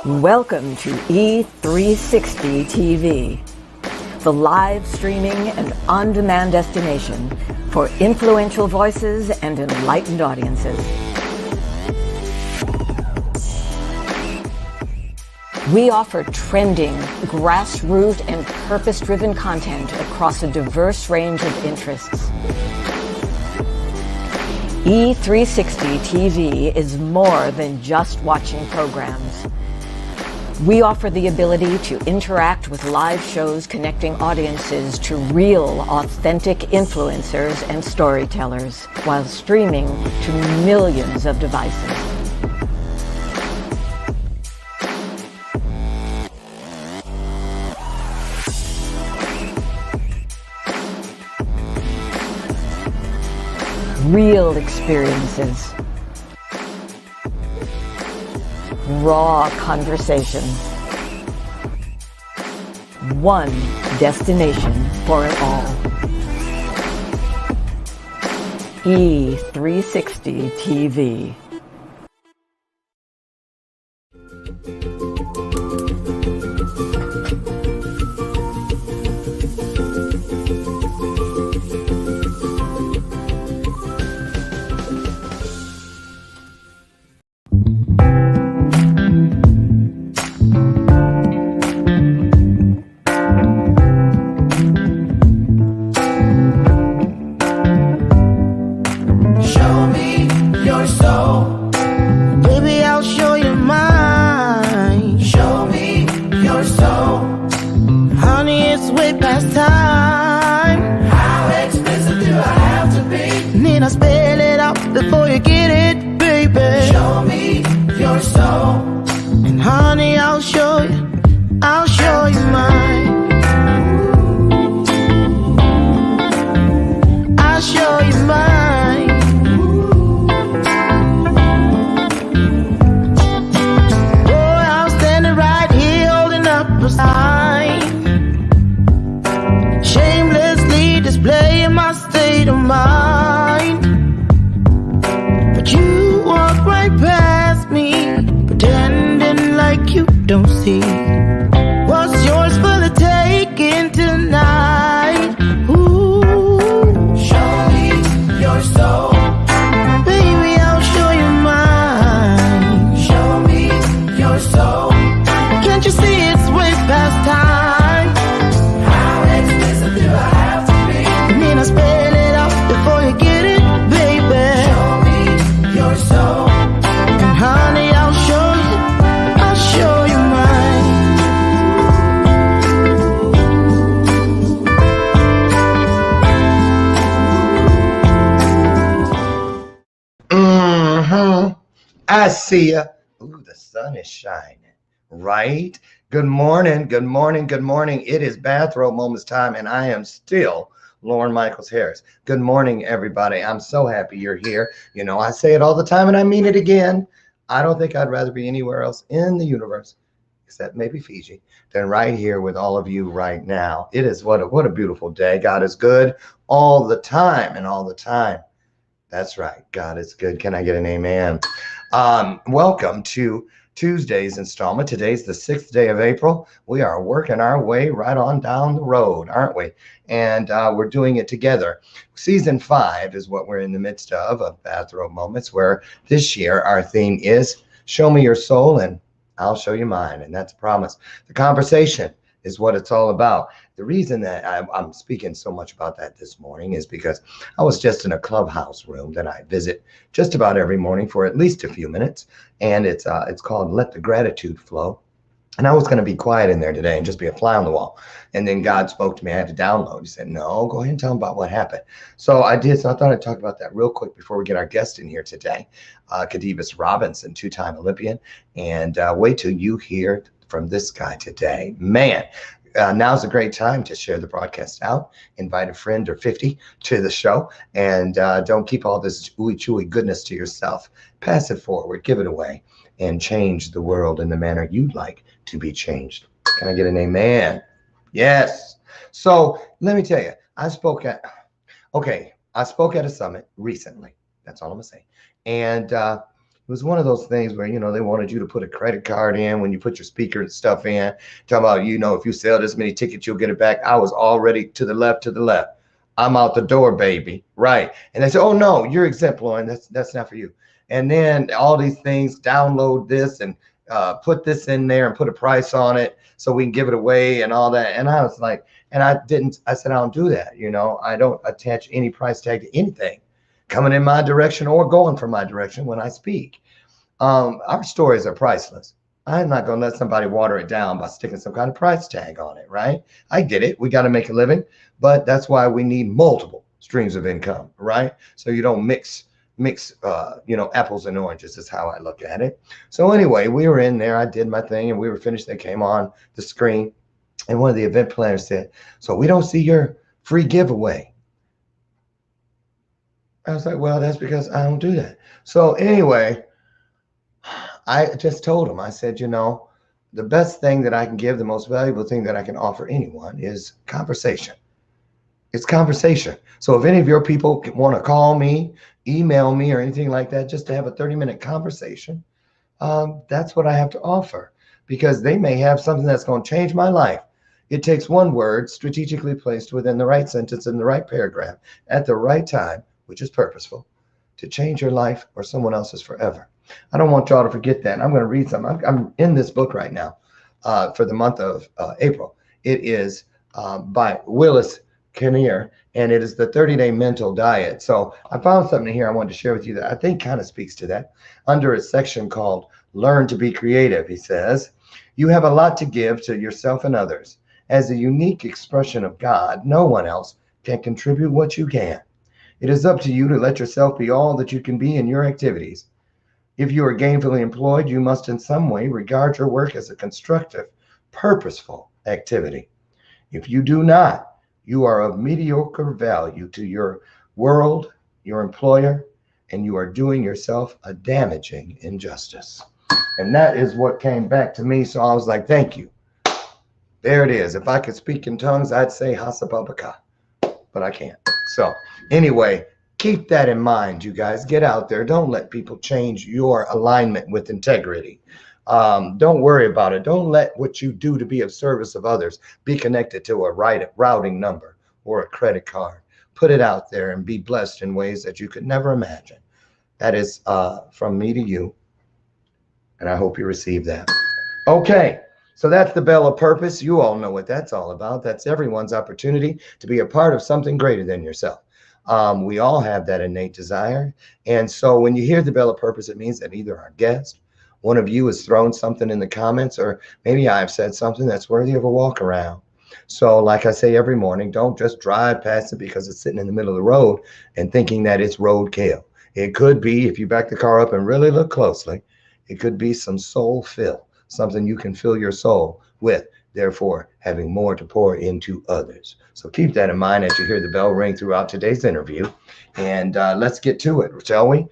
Welcome to E360 TV, the live streaming and on-demand destination for influential voices and enlightened audiences. We offer trending, grassroots, and purpose-driven content across a diverse range of interests. E360 TV is more than just watching programs. We offer the ability to interact with live shows connecting audiences to real, authentic influencers and storytellers while streaming to millions of devices. Real experiences. Raw conversation. One destination for it all. E360 TV. I see ya. Ooh, the sun is shining, right? Good morning, good morning, good morning. It is Bathrobe Moments time, and I am still Lauren Michaels Harris. Good morning, everybody. I'm so happy you're here. You know, I say it all the time, and I mean it again. I don't think I'd rather be anywhere else in the universe, except maybe Fiji, than right here with all of you right now. It is what a beautiful day. God is good all the time and all the time. That's right. God is good. Can I get an amen? Welcome to Tuesday's installment. Today's the 6th day of April. We are working our way right on down the road, aren't we? And we're doing it together. Season 5 is what we're in the midst of Bathrobe Moments, where this year our theme is Show Me Your Soul and I'll Show You Mine. And that's a promise. The conversation is what it's all about. The reason that I'm speaking so much about that this morning is because I was just in a clubhouse room that I visit just about every morning for at least a few minutes, and it's called Let the Gratitude Flow. And I was going to be quiet in there today and just be a fly on the wall. And then God spoke to me. I had to download. He said, no, go ahead and tell them about what happened. So I did. So I thought I'd talk about that real quick before we get our guest in here today. KHADEVIS Robinson, two-time Olympian. And wait till you hear from this guy today. Man, now's a great time to share the broadcast out. Invite a friend or 50 to the show. And don't keep all this ooey-chewy goodness to yourself. Pass it forward. Give it away. And change the world in the manner you'd like to be changed. Can I get an amen? Yes. So let me tell you, I spoke at a summit recently. That's all I'm gonna say. And it was one of those things where, they wanted you to put a credit card in when you put your speaker and stuff in. Talking about, if you sell this many tickets, you'll get it back. I was already to the left. I'm out the door, baby. Right. And they said, oh no, you're exempt, Lauren. That's not for you. And then all these things, download this and put this in there and put a price on it so we can give it away and all that. And I was like, I said, I don't do that. I don't attach any price tag to anything coming in my direction or going from my direction when I speak. Our stories are priceless. I'm not going to let somebody water it down by sticking some kind of price tag on it, right? I get it. We got to make a living, but that's why we need multiple streams of income, right? So you don't mix apples and oranges is how I look at it. So anyway, we were in there. I did my thing and we were finished. They came on the screen and one of the event planners said, so we don't see your free giveaway. I was like, well, that's because I don't do that. So anyway, I just told him, I said, the best thing that I can give, the most valuable thing that I can offer anyone is conversation. It's conversation. So if any of your people want to call me, email me, or anything like that, just to have a 30-minute conversation, that's what I have to offer, because they may have something that's going to change my life. It takes one word strategically placed within the right sentence in the right paragraph at the right time, which is purposeful, to change your life or someone else's forever. I don't want y'all to forget that. I'm going to read something. I'm in this book right now for the month of April. It is by Willis Kinnear, and it is the 30-day mental diet. So I found something here I wanted to share with you that I think kind of speaks to that. Under a section called Learn to be Creative, he says, you have a lot to give to yourself and others. As a unique expression of God, no one else can contribute what you can. It is up to you to let yourself be all that you can be in your activities. If you are gainfully employed, you must in some way regard your work as a constructive, purposeful activity. If you do not, you are of mediocre value to your world, your employer, and you are doing yourself a damaging injustice. And that is what came back to me. So I was like, thank you. There it is. If I could speak in tongues, I'd say Hasababaka, but I can't. So anyway, keep that in mind, you guys. Get out there. Don't let people change your alignment with integrity. Don't worry about it. Don't let what you do to be of service of others be connected to a routing number or a credit card. Put it out there and be blessed in ways that you could never imagine. That is from me to you, and I hope you receive that. Okay, so that's the bell of purpose. You all know what that's all about. That's everyone's opportunity to be a part of something greater than yourself. We all have that innate desire. And so when you hear the bell of purpose, it means that either our guest, one of you has thrown something in the comments, or maybe I've said something that's worthy of a walk around. So like I say every morning, don't just drive past it because it's sitting in the middle of the road and thinking that it's roadkill. It could be, if you back the car up and really look closely, it could be some soul fill, something you can fill your soul with, therefore having more to pour into others. So keep that in mind as you hear the bell ring throughout today's interview. And let's get to it, shall we?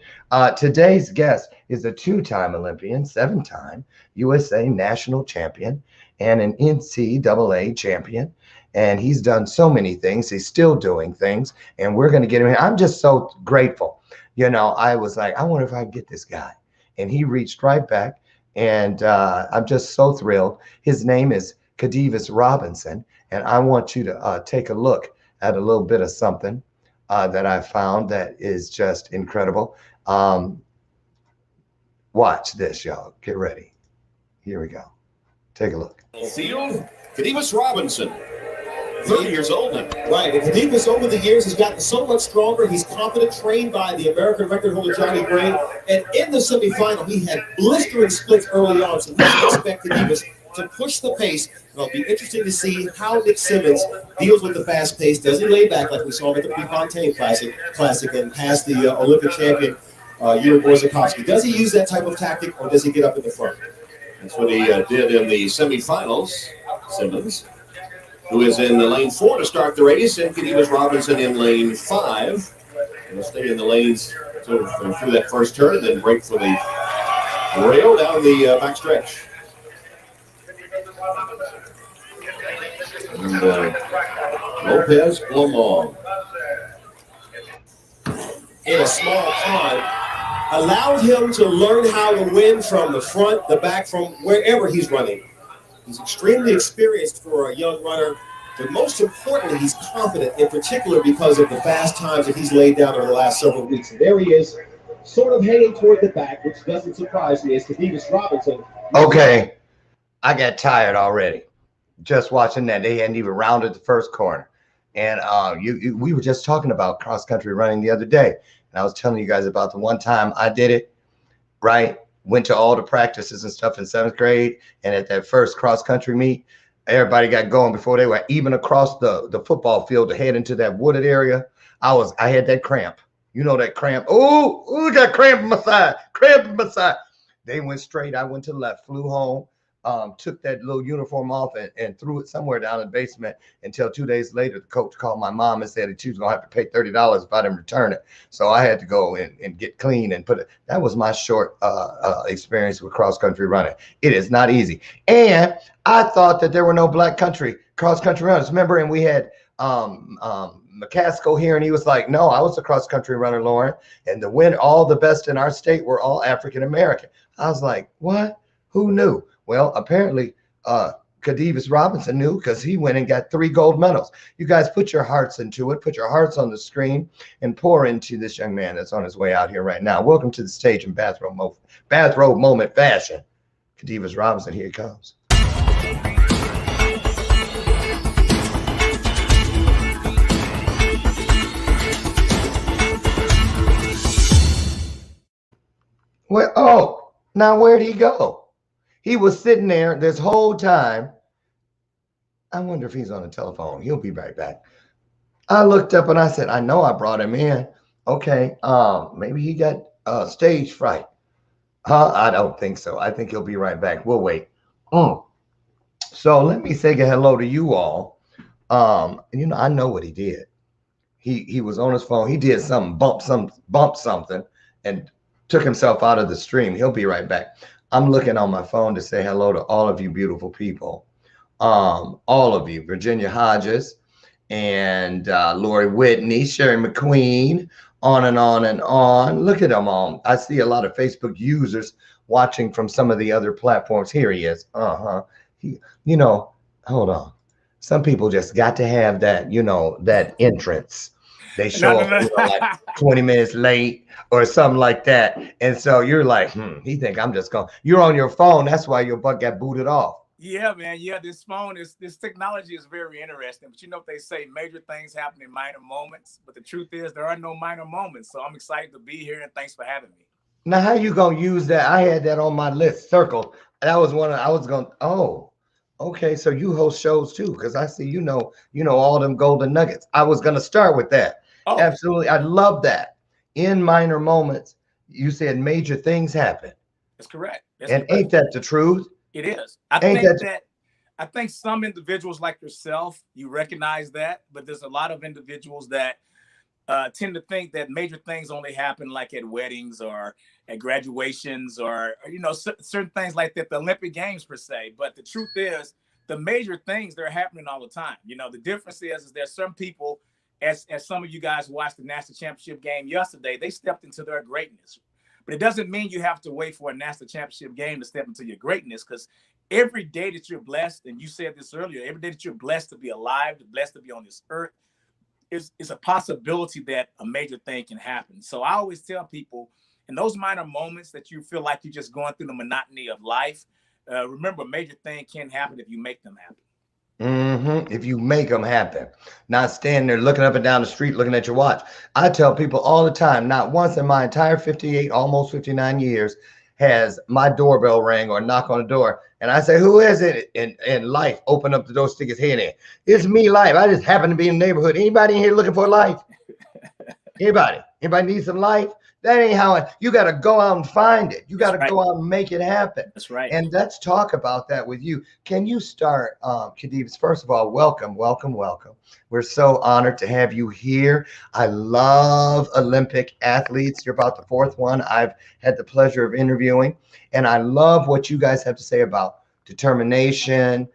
Today's guest is a two-time Olympian, 7-time USA national champion, and an NCAA champion. And he's done so many things. He's still doing things. And we're going to get him here. I'm just so grateful. I was like, I wonder if I can get this guy. And he reached right back. And I'm just so thrilled. His name is KHADEVIS Robinson. And I want you to take a look at a little bit of something that I found that is just incredible. Watch this, y'all. Get ready. Here we go. Take a look. Field, KHADEVIS Robinson. 30 years old now. Right, and KHADEVIS over the years has gotten so much stronger. He's confident, trained by the American record holder Johnny Gray. And in the semifinal, he had blistering splits early on, so we should expect KHADEVIS to push the pace. It'll be interesting to see how Nick Simmons deals with the fast pace. Does he lay back like we saw with the Prefontaine Classic and pass the Olympic champion, Yuri Borzakowski? Does he use that type of tactic, or does he get up in the front? That's what he did in the semifinals. Simmons, who is in the lane 4 to start the race, and KHADEVIS Robinson in lane 5. He'll stay in the lanes through that first turn and then break for the rail down the back stretch. And Lopez Blomong. In a small pond, allowed him to learn how to win from the front, the back, from wherever he's running. He's extremely experienced for a young runner, but most importantly, he's confident, in particular because of the fast times that he's laid down over the last several weeks. And there he is, sort of heading toward the back, which doesn't surprise me, as KHADEVIS Robinson. Okay, I got tired already just watching that. They hadn't even rounded the first corner. And we were just talking about cross-country running the other day. And I was telling you guys about the one time I did it, right? Went to all the practices and stuff in 7th grade. And at that first cross-country meet, everybody got going before they were even across the football field to head into that wooded area. I had that cramp. You know that cramp. Oh, got cramp in my side. Cramp in my side. They went straight. I went to the left, flew home. Took that little uniform off and threw it somewhere down in the basement until 2 days later, the coach called my mom and said that she was going to have to pay $30 if I didn't return it. So I had to go and get clean and put it. That was my short experience with cross-country running. It is not easy. And I thought that there were no black cross-country runners. Remember, and we had McCaskill here, and he was like, no, I was a cross-country runner, Lauren, and all the best in our state were all African-American. I was like, what? Who knew? Well, apparently, KHADEVIS Robinson knew, because he went and got 3 gold medals. You guys put your hearts into it, put your hearts on the screen, and pour into this young man that's on his way out here right now. Welcome to the stage in bathrobe moment fashion. KHADEVIS Robinson, here he comes. Well, oh, now where'd he go? He was sitting there this whole time. I wonder if he's on the telephone. He'll be right back. I looked up and I said, I know I brought him in. Okay, maybe he got stage fright. I don't think so. I think he'll be right back. We'll wait. So let me say hello to you all. You know, I know what he did. He was on his phone. He did something, bumped something, and took himself out of the stream. He'll be right back. I'm looking on my phone to say hello to all of you beautiful people. All of you, Virginia Hodges and Lori Whitney, Sherry McQueen, on and on and on. Look at them all. I see a lot of Facebook users watching from some of the other platforms. Here he is. You know, hold on. Some people just got to have that, you know, that entrance. They show up, you know, like 20 minutes late or something like that. And so you're like, he think I'm just going. You're on your phone. That's why your butt got booted off. Yeah, man. Yeah, this technology is very interesting. But you know what they say, major things happen in minor moments. But the truth is there are no minor moments. So I'm excited to be here, and thanks for having me. Now, how you going to use that? I had that on my list, circle. That was one I was going, okay, so you host shows too, because I see you know all them golden nuggets. I was going to start with that. Absolutely. I love that. In minor moments, you said major things happen. That's correct. Ain't that the truth? It is. I think some individuals like yourself, you recognize that, but there's a lot of individuals that tend to think that major things only happen like at weddings or at graduations or you know, certain things like that, the Olympic Games per se. But the truth is, the major things, they're happening all the time. You know, the difference is there's some people, as some of you guys watched the national championship game yesterday, they stepped into their greatness. But it doesn't mean you have to wait for a national championship game to step into your greatness, because every day that you're blessed, and you said this earlier, every day that you're blessed to be alive, blessed to be on this earth, is a possibility that a major thing can happen. So I always tell people, in those minor moments that you feel like you're just going through the monotony of life, remember, a major thing can happen if you make them happen. If you make them happen, not standing there looking up and down the street, looking at your watch. I tell people all the time, not once in my entire 58, almost 59 years, has my doorbell rang or knock on the door. And I say, who is it? And Life open up the door, stick his head in. It's me, Life. I just happen to be in the neighborhood. Anybody in here looking for life? Anybody? Anybody need some life? That ain't how you got to go out and find it. You got to go out and make it happen. That's right. And let's talk about that with you. Can you start, KHADEVIS? First of all, welcome. We're so honored to have you here. I love Olympic athletes. You're about the fourth one I've had the pleasure of interviewing. And I love what you guys have to say about determination,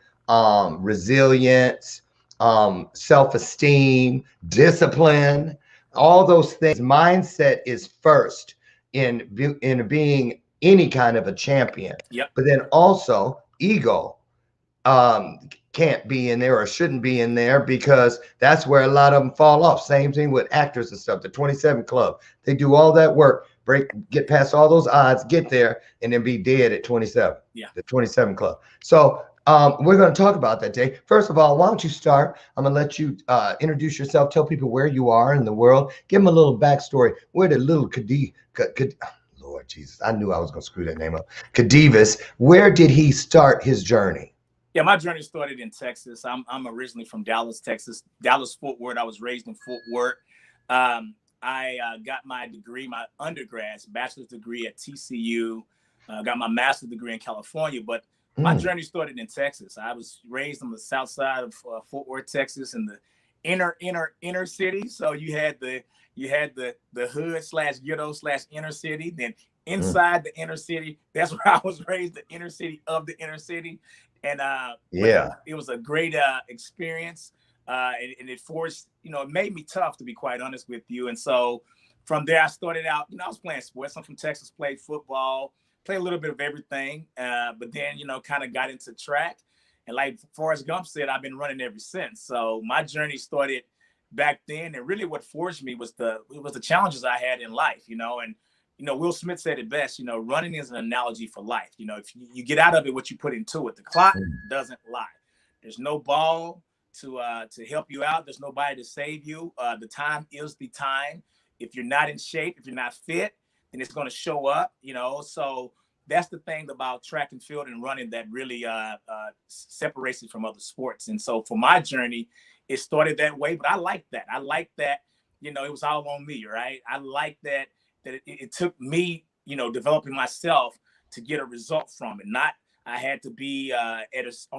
resilience, self-esteem, discipline. All those things. Mindset is first in being any kind of a champion. Yep. But then also ego can't be in there or shouldn't be in there, because that's where a lot of them fall off. Same thing with actors and stuff. The 27 Club. They do all that work, get past all those odds, get there, and then be dead at 27. Yeah. The 27 Club. So we're going to talk about that, Jay. First of all, why don't you start? I'm going to let you introduce yourself, tell people where you are in the world, give them a little backstory. Where did little Lord Jesus, I knew I was going to screw that name up. KHADEVIS, where did he start his journey? Yeah, my journey started in Texas. I'm originally from Dallas, Texas, Dallas-Fort Worth. I was raised in Fort Worth. I got my degree, my undergrad's bachelor's degree at TCU. Got my master's degree in California, but my journey started in Texas. I was raised on the south side of Fort Worth, Texas, in the inner city. So you had the hood / ghetto / inner city. Then inside the inner city, that's where I was raised, the inner city of the inner city. And it was a great experience. And it forced, it made me tough, to be quite honest with you. And so from there, I started out, I was playing sports. I'm from Texas, played football, played a little bit of everything. But then, kind of got into track. And like Forrest Gump said, I've been running ever since. So my journey started back then. And really what forged me was the challenges I had in life, and Will Smith said it best, running is an analogy for life. If you get out of it what you put into it, the clock doesn't lie. There's no ball to help you out. There's nobody to save you. The time is the time. If you're not in shape, if you're not fit, then it's going to show up, So that's the thing about track and field and running that really separates it from other sports. And so for my journey, it started that way. But I like that. It was all on me, right? I like that it took me, developing myself to get a result from it. Not I had to be on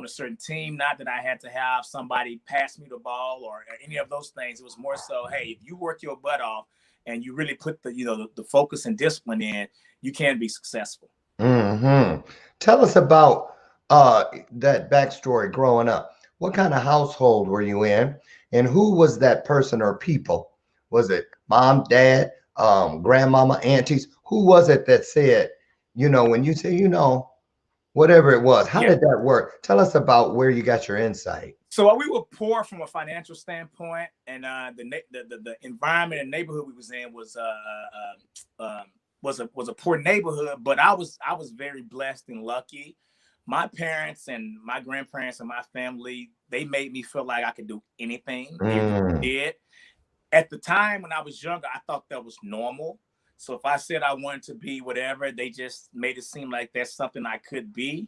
a certain team. Not that I had to have somebody pass me the ball or any of those things. It was more so, hey, if you work your butt off and you really put the focus and discipline in, you can be successful. Tell us about that backstory growing up. What kind of household were you in, and who was that person or people? Was it mom, dad, grandmama, aunties? Who was it that said, when you say, whatever it was, how did that work? Tell us about where you got your insight. So we were poor from a financial standpoint, and the environment and neighborhood we was in was a poor neighborhood, but I was very blessed and lucky. My parents and my grandparents and my family, they made me feel like I could do anything. They did. At the time when I was younger, I thought that was normal. So if I said I wanted to be whatever, they just made it seem like that's something I could be.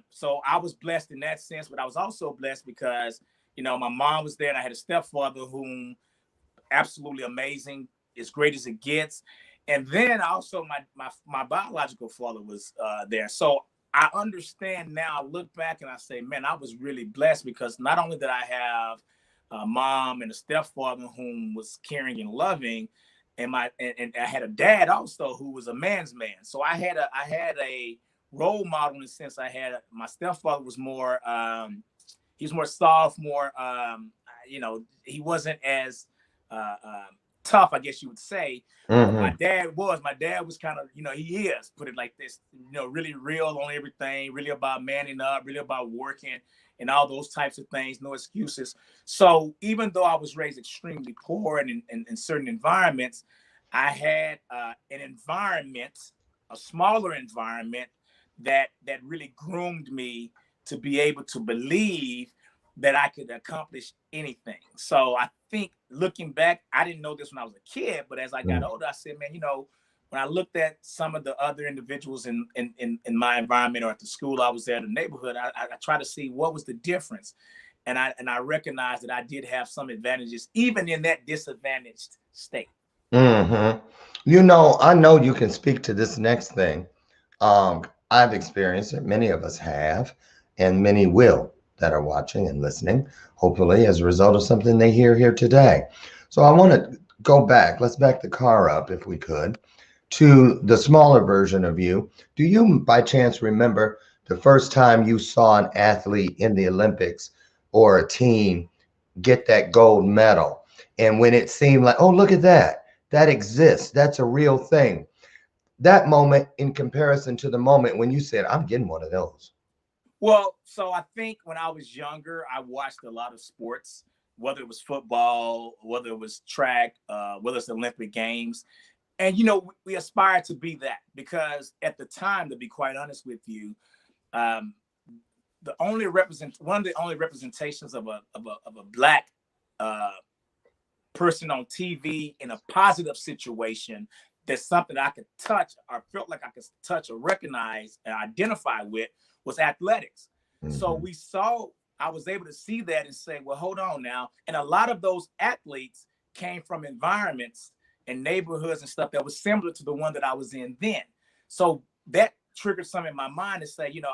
So I was blessed in that sense, but I was also blessed because, my mom was there and I had a stepfather whom absolutely amazing, as great as it gets. And then also my biological father was there. So I understand now, I look back and I say, man, I was really blessed because not only did I have a mom and a stepfather whom was caring and loving, and I had a dad also who was a man's man. So I had a role model in the sense my stepfather was more he was more soft, more he wasn't as tough, I guess you would say. My dad was kind of, he is, put it like this, really real on everything, really about manning up, really about working and all those types of things, no excuses. So even though I was raised extremely poor and in certain environments, I had an environment, a smaller environment that really groomed me to be able to believe that I could accomplish anything. So I think looking back, I didn't know this when I was a kid, but as I got older, I said, man, you know, when I looked at some of the other individuals in my environment or at the school I was at, the neighborhood, I tried to see what was the difference. And I recognized that I did have some advantages, even in that disadvantaged state. Mm-hmm. You know, I know you can speak to this next thing. I've experienced it. Many of us have, and many will that are watching and listening, hopefully as a result of something they hear here today. So I want to go back. Let's back the car up, if we could, to the smaller version of you. Do you, by chance, remember the first time you saw an athlete in the Olympics or a team get that gold medal? And when it seemed like, oh, look at that, that exists, that's a real thing. That moment in comparison to the moment when you said, I'm getting one of those. Well, so I think when I was younger, I watched a lot of sports, whether it was football, whether it was track, whether it's the Olympic Games. And, you know, we aspire to be that because at the time, to be quite honest with you, one of the only representations of a Black person on TV in a positive situation, that's something I could touch or felt like I could touch or recognize and identify with, was athletics. So I was able to see that and say, well, hold on now. And a lot of those athletes came from environments and neighborhoods and stuff that was similar to the one that I was in then. So that triggered something in my mind to say, you know,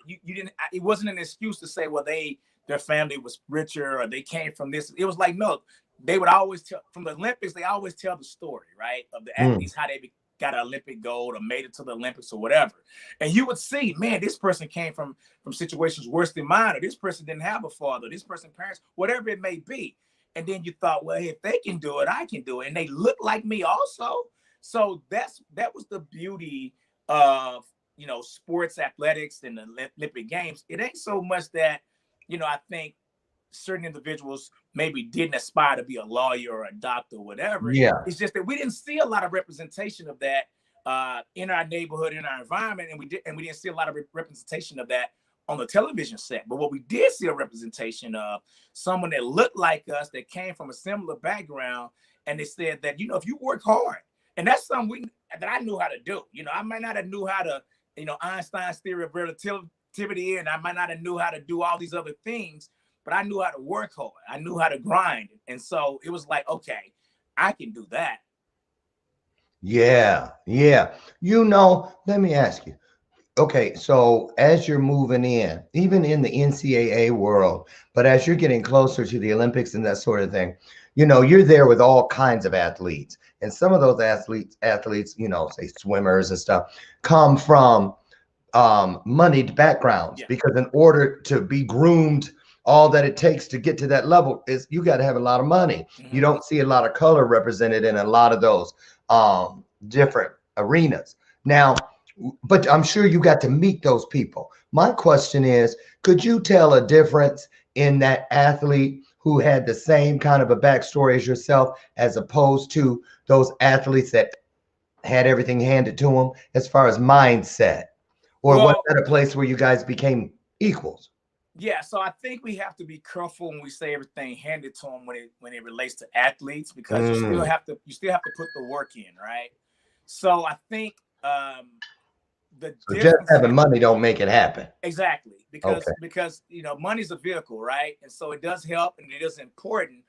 it wasn't an excuse to say, well, their family was richer or they came from this. It was like, no, they would always tell, from the Olympics, they always tell the story, right, of the athletes, how they got an Olympic gold or made it to the Olympics or whatever. And you would see, man, this person came from situations worse than mine, or this person didn't have a father, this person's parents, whatever it may be. And then you thought, well, if they can do it, I can do it. And they look like me also. So that was the beauty of, you know, sports, athletics, and the Olympic Games. It ain't so much that, you know, I think certain individuals maybe didn't aspire to be a lawyer or a doctor or whatever. Yeah. It's just that we didn't see a lot of representation of that in our neighborhood, in our environment, and we didn't see a lot of representation of that on the television set. But what we did see a representation of someone that looked like us, that came from a similar background, and they said that, you know, if you work hard, and that's something that I knew how to do. You know, I might not have knew how to, you know, Einstein's theory of relativity, and I might not have knew how to do all these other things, but I knew how to work hard. I knew how to grind. And so it was like, okay, I can do that. Yeah. Yeah. You know, let me ask you. Okay, so as you're moving in, even in the NCAA world, but as you're getting closer to the Olympics and that sort of thing, you know, you're there with all kinds of athletes. And some of those athletes, you know, say swimmers and stuff, come from moneyed backgrounds, because in order to be groomed, all that it takes to get to that level is you got to have a lot of money. You don't see a lot of color represented in a lot of those different arenas. Now, but I'm sure you got to meet those people. My question is, could you tell a difference in that athlete who had the same kind of a backstory as yourself, as opposed to those athletes that had everything handed to them as far as mindset? Or was that a place where you guys became equals? Yeah, so I think we have to be careful when we say everything handed to them when it relates to athletes, because you still have to put the work in, right? So I think just having money don't make it happen. Exactly, because you know, money's a vehicle, right? And so it does help and it is important.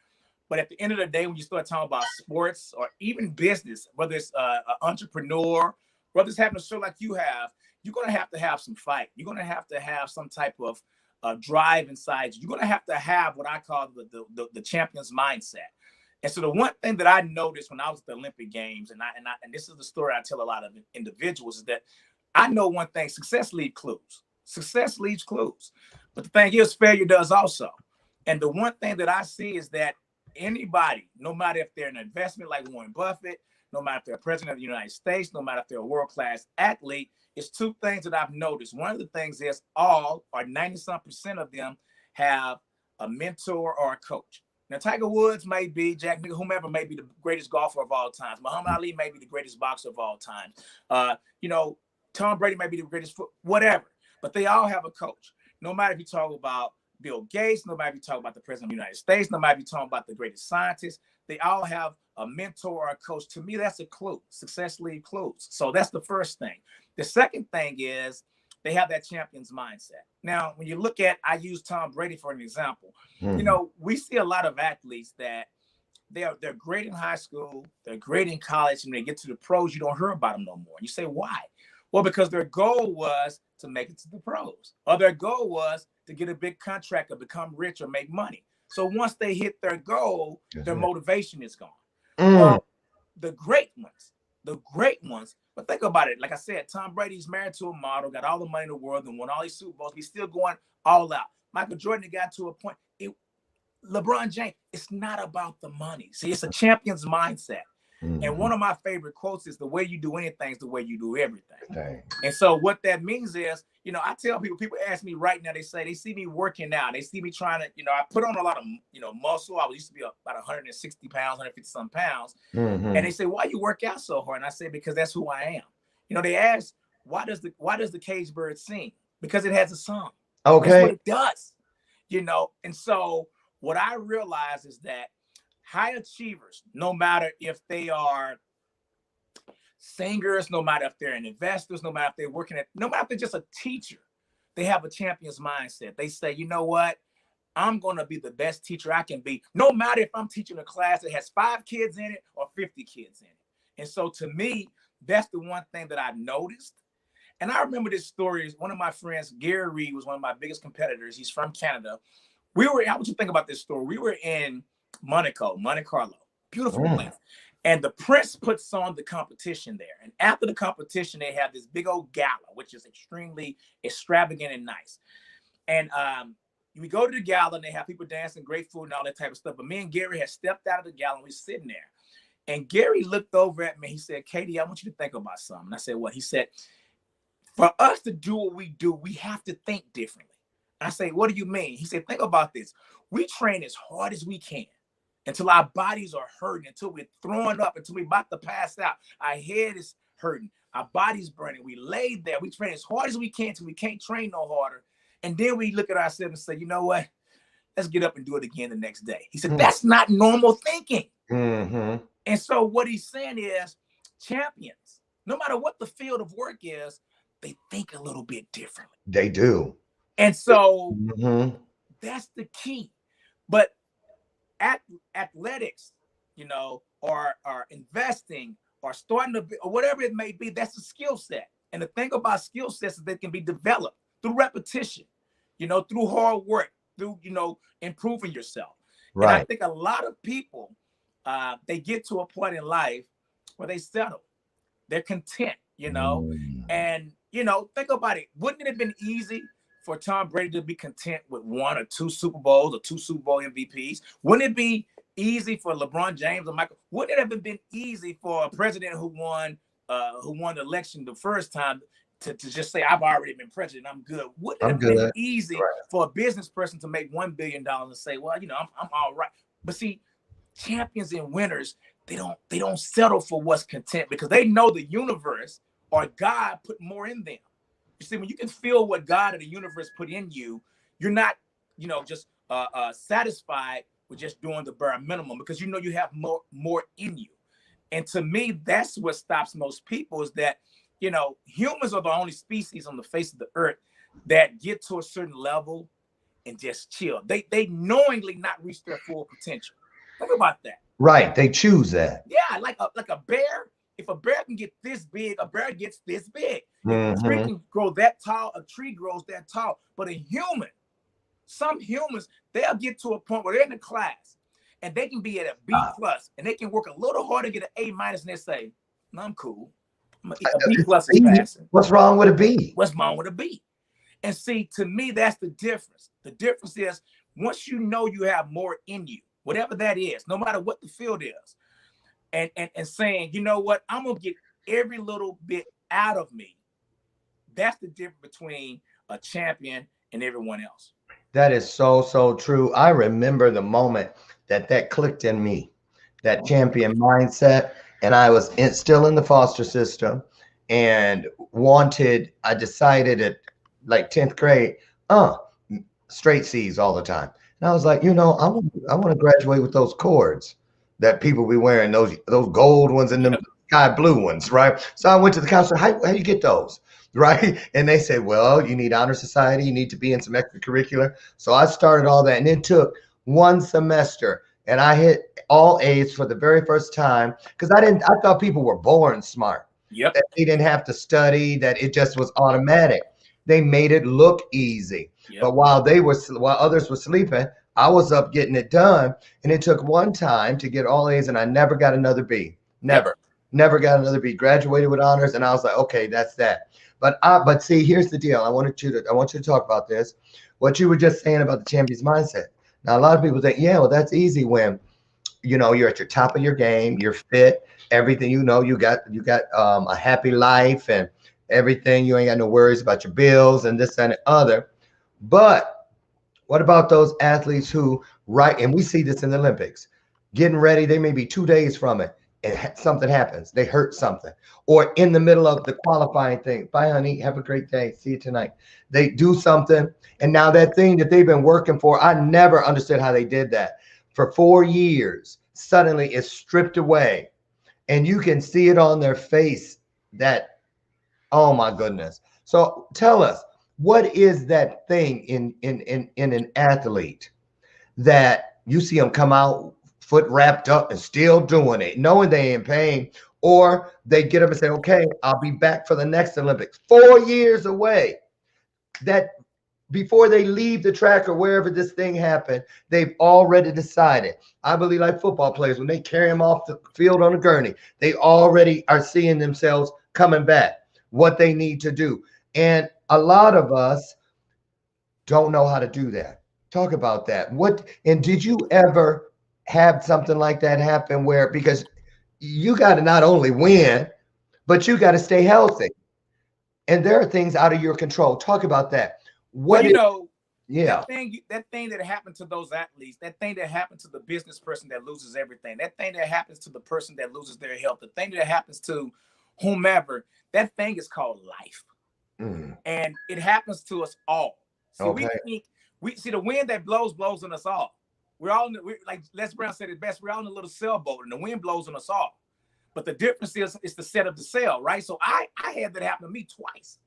But at the end of the day, when you start talking about sports or even business, whether it's an entrepreneur, whether it's having a show like you have, you're going to have some fight. You're going to have some type of drive inside you. You're going to have what I call the champion's mindset. And so the one thing that I noticed when I was at the Olympic Games, and this is the story I tell a lot of individuals, is that I know one thing: success leaves clues. Success leaves clues. But the thing is, failure does also. And the one thing that I see is that anybody, no matter if they're an investment like Warren Buffett, no matter if they're president of the United States, no matter if they're a world-class athlete, it's two things that I've noticed. One of the things is all, or 90-some% of them, have a mentor or a coach. Now, Tiger Woods may be, Jack Nicklaus, whomever may be the greatest golfer of all time. Muhammad Ali may be the greatest boxer of all time. You know, Tom Brady may be the greatest, whatever. But they all have a coach. No matter if you talk about Bill Gates, nobody be talking about the president of the United States, nobody be talking about the greatest scientists. They all have a mentor or a coach. To me, that's a clue. Success leaves clues. So that's the first thing. The second thing is they have that champion's mindset. Now, when you look at, I use Tom Brady for an example. You know, we see a lot of athletes that they're great in high school, they're great in college, and when they get to the pros, you don't hear about them no more. And you say, why? Well, because their goal was to make it to the pros, or their goal was to get a big contract or become rich or make money. So once they hit their goal, their motivation is gone. Well, the great ones, but think about it. Like I said, Tom Brady's married to a model, got all the money in the world, and won all these Super Bowls. He's still going all out. Michael Jordan got to a point. LeBron James, it's not about the money. See, it's a champion's mindset. And one of my favorite quotes is, the way you do anything is the way you do everything. Dang. And so what that means is, you know, I tell people ask me right now, they say they see me working out. They see me trying to, you know, I put on a lot of, you know, muscle. I used to be about 160 pounds, 150 some pounds. And they say, why you work out so hard? And I say, because that's who I am. You know, they ask, why does the cage bird sing? Because it has a song. Okay. That's what it does. You know, and so what I realize is that high achievers, no matter if they are singers, no matter if they're investors, no matter if they're working at, no matter if they're just a teacher, they have a champion's mindset. They say, you know what? I'm going to be the best teacher I can be, no matter if I'm teaching a class that has 5 kids in it or 50 kids in it. And so to me, that's the one thing that I noticed. And I remember this story. One of my friends, Gary Reed, was one of my biggest competitors. He's from Canada. I want you to think about this story. We were in Monte Carlo, beautiful place. And the prince puts on the competition there. And after the competition, they have this big old gala, which is extremely extravagant and nice. And we go to the gala and they have people dancing, great food and all that type of stuff. But me and Gary had stepped out of the gala and we were sitting there. And Gary looked over at me. He said, Katie, I want you to think about something. And I said, what? He said, for us to do what we do, we have to think differently. I say, what do you mean? He said, think about this. We train as hard as we can until our bodies are hurting, until we're throwing up, until we're about to pass out. Our head is hurting. Our body's burning. We lay there. We train as hard as we can until we can't train no harder. And then we look at ourselves and say, you know what? Let's get up and do it again the next day. He said, that's not normal thinking. And so what he's saying is, champions, no matter what the field of work is, they think a little bit differently. They do. And so that's the key. But athletics, you know, or investing or starting to, or whatever it may be, that's a skill set. And the thing about skill sets is they can be developed through repetition, you know, through hard work, through, you know, improving yourself. Right. And I think a lot of people, they get to a point in life where they settle. They're content, you know, and, you know, think about it. Wouldn't it have been easy for Tom Brady to be content with 1 or 2 Super Bowls or 2 Super Bowl MVPs? Wouldn't it be easy for LeBron James or Michael? Wouldn't it have been easy for a president who won the election the first time to just say, I've already been president, I'm good? Wouldn't it have been easy for a business person to make $1 billion and say, well, you know, I'm all right? But see, champions and winners, they don't settle for what's content, because they know the universe or God put more in them. You see, when you can feel what God or the universe put in you, you're not, you know, just satisfied with just doing the bare minimum, because you know you have more in you. And to me, that's what stops most people, is that, you know, humans are the only species on the face of the earth that get to a certain level and just chill. They knowingly not reach their full potential. Think about that. Right. They choose that. Yeah, like a bear. If a bear can get this big, a bear gets this big. If a tree can grow that tall, a tree grows that tall. But a human, some humans, they'll get to a point where they're in the class and they can be at a B plus and they can work a little harder to get an A minus, and they say, no, I'm cool. A B plus is passing. What's wrong with a B? What's wrong with a B? And see, to me, that's the difference. The difference is, once you know you have more in you, whatever that is, no matter what the field is, and saying, you know what, I'm gonna get every little bit out of me. That's the difference between a champion and everyone else. That is so true. I remember the moment that clicked in me, that champion mindset. And I was still in the foster system and I decided at like 10th grade, straight C's all the time. And I was like, I want to graduate with those cords that people be wearing, those gold ones and them sky blue ones, right? So I went to the counselor, how do you get those? Right. And they said, well, you need honor society, you need to be in some extracurricular. So I started all that, and it took one semester, and I hit all A's for the very first time, because I thought people were born smart. Yep. That they didn't have to study, that it just was automatic. They made it look easy. Yep. But while others were sleeping, I was up getting it done. And it took one time to get all A's, and I never got another B. Never got another B. Graduated with honors, and I was like, okay, that's that. But see, here's the deal. I want you to talk about this. What you were just saying about the champion's mindset. Now, a lot of people think, yeah, well, that's easy when you're at your top of your game, you're fit, everything, you got a happy life and everything. You ain't got no worries about your bills and this and the other. But what about those athletes who, and we see this in the Olympics, getting ready, they may be 2 days from it, and something happens, they hurt something, or in the middle of the qualifying thing, bye honey, have a great day, see you tonight, they do something, and now that thing that they've been working for, I never understood how they did that for 4 years, suddenly is stripped away, and you can see it on their face that, oh my goodness. So tell us, what is that thing in an athlete that you see them come out foot wrapped up and still doing it, knowing they in pain, or they get up and say, okay, I'll be back for the next Olympics, 4 years away, that before they leave the track or wherever this thing happened, they've already decided. I believe like football players, when they carry them off the field on a gurney, they already are seeing themselves coming back, what they need to do. And a lot of us don't know how to do that. Talk about that. And did you ever have something like that happen where, because you got to not only win, but you got to stay healthy, and there are things out of your control? Talk about that. That thing that happened to those athletes, that thing that happened to the business person that loses everything, that thing that happens to the person that loses their health, the thing that happens to whomever, that thing is called life. And it happens to us all. So we see the wind that blows on us all. We're like Les Brown said it best, we're all in a little sailboat and the wind blows on us all. But the difference is it's the set of the sail, right? So I had that happen to me twice.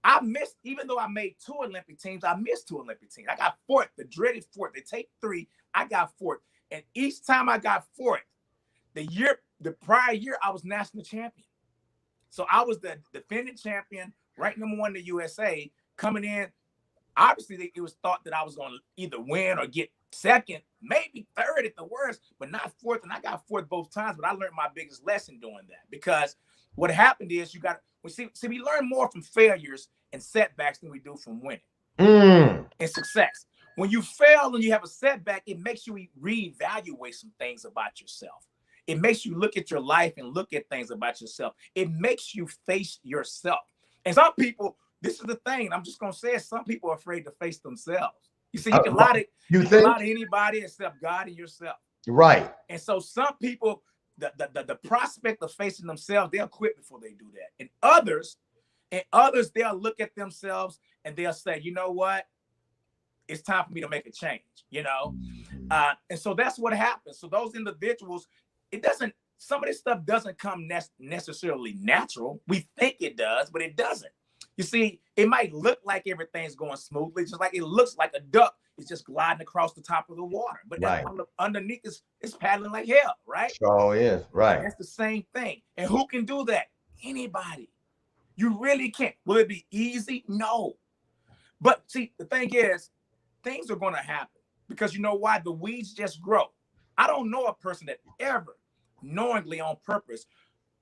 I missed, even though I made 2 Olympic teams, I missed 2 Olympic teams. I got 4th, the dreaded 4th. They take 3, I got 4th. And each time I got 4th, the prior year, I was national champion. So I was the defending champion, ranked number 1 in the USA, coming in. Obviously, it was thought that I was going to either win or get 2nd, maybe 3rd at the worst, but not 4th. And I got 4th both times, but I learned my biggest lesson doing that, because what happened is we learn more from failures and setbacks than we do from winning and success. When you fail and you have a setback, it makes you reevaluate some things about yourself. It makes you look at your life and look at things about yourself. It makes you face yourself. And some people, this is the thing, I'm just going to say it, some people are afraid to face themselves. You see, you can lie to anybody except God and yourself. Right. And so some people, the prospect of facing themselves, they'll quit before they do that. And others, they'll look at themselves and they'll say, you know what? It's time for me to make a change, And so that's what happens. So those individuals, some of this stuff doesn't come necessarily natural. We think it does, but it doesn't. You see, it might look like everything's going smoothly, just like it looks like a duck is just gliding across the top of the water. But underneath it's paddling like hell, right? Oh, yes, right. And that's the same thing. And who can do that? Anybody. You really can't. Will it be easy? No. But see, the thing is, things are going to happen, because you know why? The weeds just grow. I don't know a person that ever knowingly on purpose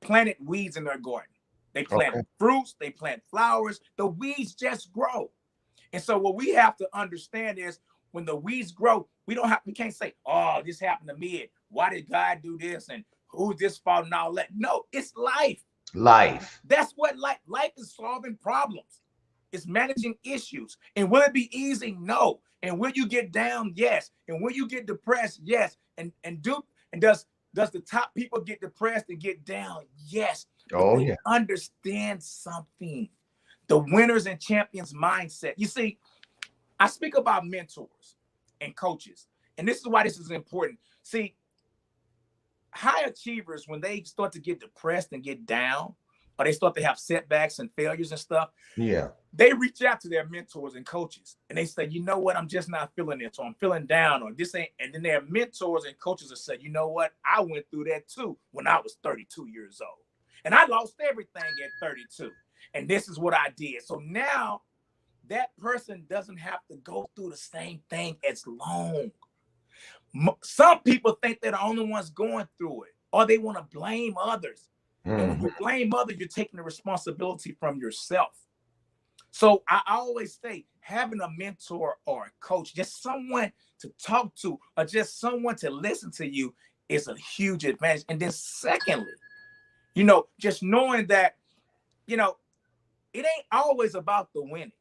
planted weeds in their garden. They plant fruits, they plant flowers, the weeds just grow. And so what we have to understand is when the weeds grow, we can't say, oh, this happened to me. Why did God do this? And who's this fault and all that? No, it's life. Life. That's what life is, solving problems. It's managing issues. And will it be easy? No. And will you get down? Yes. And will you get depressed? Yes. And does the top people get depressed and get down? Yes. Oh, yeah. Understand something. The winners and champions mindset. You see, I speak about mentors and coaches, and this is why this is important. See, high achievers, when they start to get depressed and get down, or they start to have setbacks and failures and stuff, they reach out to their mentors and coaches, and they say, you know what, I'm just not feeling it, so I'm feeling down, or this ain't. And then their mentors and coaches will say, you know what, I went through that too when I was 32 years old, and I lost everything at 32, and this is what I did. So now that person doesn't have to go through the same thing as long. Some people think they're the only ones going through it, or they want to blame others. And when you blame others, you're taking the responsibility from yourself. So I always say having a mentor or a coach, just someone to talk to, or just someone to listen to you, is a huge advantage. And then secondly, just knowing that, it ain't always about the winning.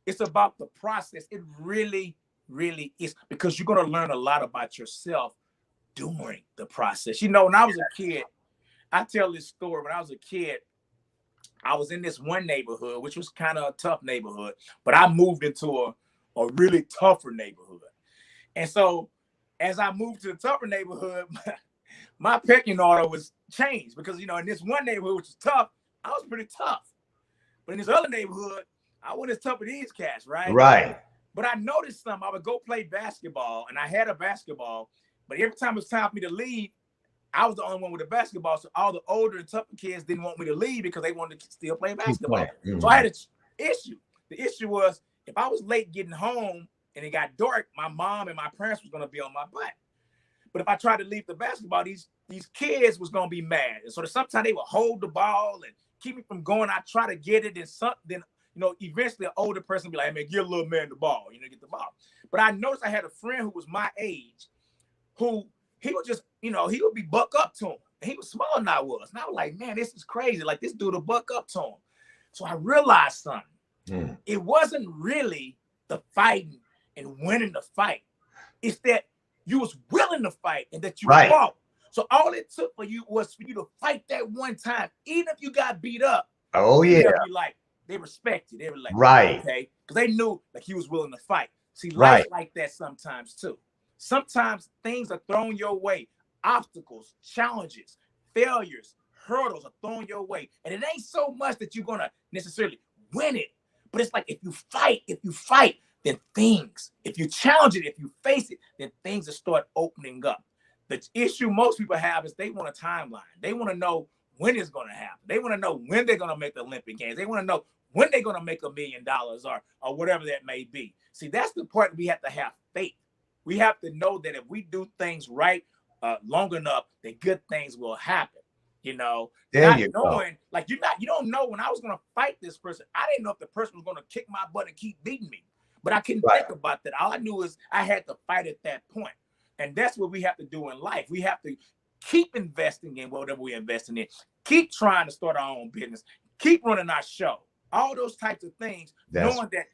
It's about the process. It really, really is, because you're going to learn a lot about yourself during the process. When I was a kid, I tell this story. When I was a kid, I was in this one neighborhood, which was kind of a tough neighborhood, but I moved into a really tougher neighborhood. And so as I moved to the tougher neighborhood, my pecking order was changed, because, in this one neighborhood, which is tough, I was pretty tough. But in this other neighborhood, I wasn't as tough as these cats, right? Right. But I noticed something. I would go play basketball, and I had a basketball, but every time it was time for me to leave, I was the only one with a basketball. So all the older and tougher kids didn't want me to leave because they wanted to still play basketball. So I had an issue. The issue was, if I was late getting home and it got dark, my mom and my parents was going to be on my butt. But if I tried to leave the basketball, these kids was going to be mad. And so sometimes they would hold the ball and keep me from going. I try to get it, and something. Eventually an older person would be like, hey, man, give a little man the ball, get the ball. But I noticed I had a friend who was my age, who he would just, he would be buck up to him. And he was smaller than I was. And I was like, man, this is crazy. Like, this dude will buck up to him. So I realized something. It wasn't really the fighting and winning the fight. It's that you was willing to fight and that you fought. So all it took for you was for you to fight that one time, even if you got beat up. Oh, yeah. They respected. They were like, okay, because they knew like he was willing to fight. See, life's like that sometimes too. Sometimes things are thrown your way. Obstacles, challenges, failures, hurdles are thrown your way. And it ain't so much that you're going to necessarily win it. But it's like, if you fight, then things, if you challenge it, if you face it, then things will start opening up. The issue most people have is they want a timeline. They want to know when it's going to happen. They want to know when they're going to make the Olympic Games. They want to know when they're going to make $1 million or whatever that may be. See, that's the part we have to have faith. We have to know that if we do things right long enough, that good things will happen. There you go. Like, you don't know. When I was going to fight this person, I didn't know if the person was going to kick my butt and keep beating me. But I couldn't think about that. All I knew is I had to fight at that point. And that's what we have to do in life. We have to keep investing in whatever we're investing in. Keep trying to start our own business. Keep running our show. All those types of things, knowing that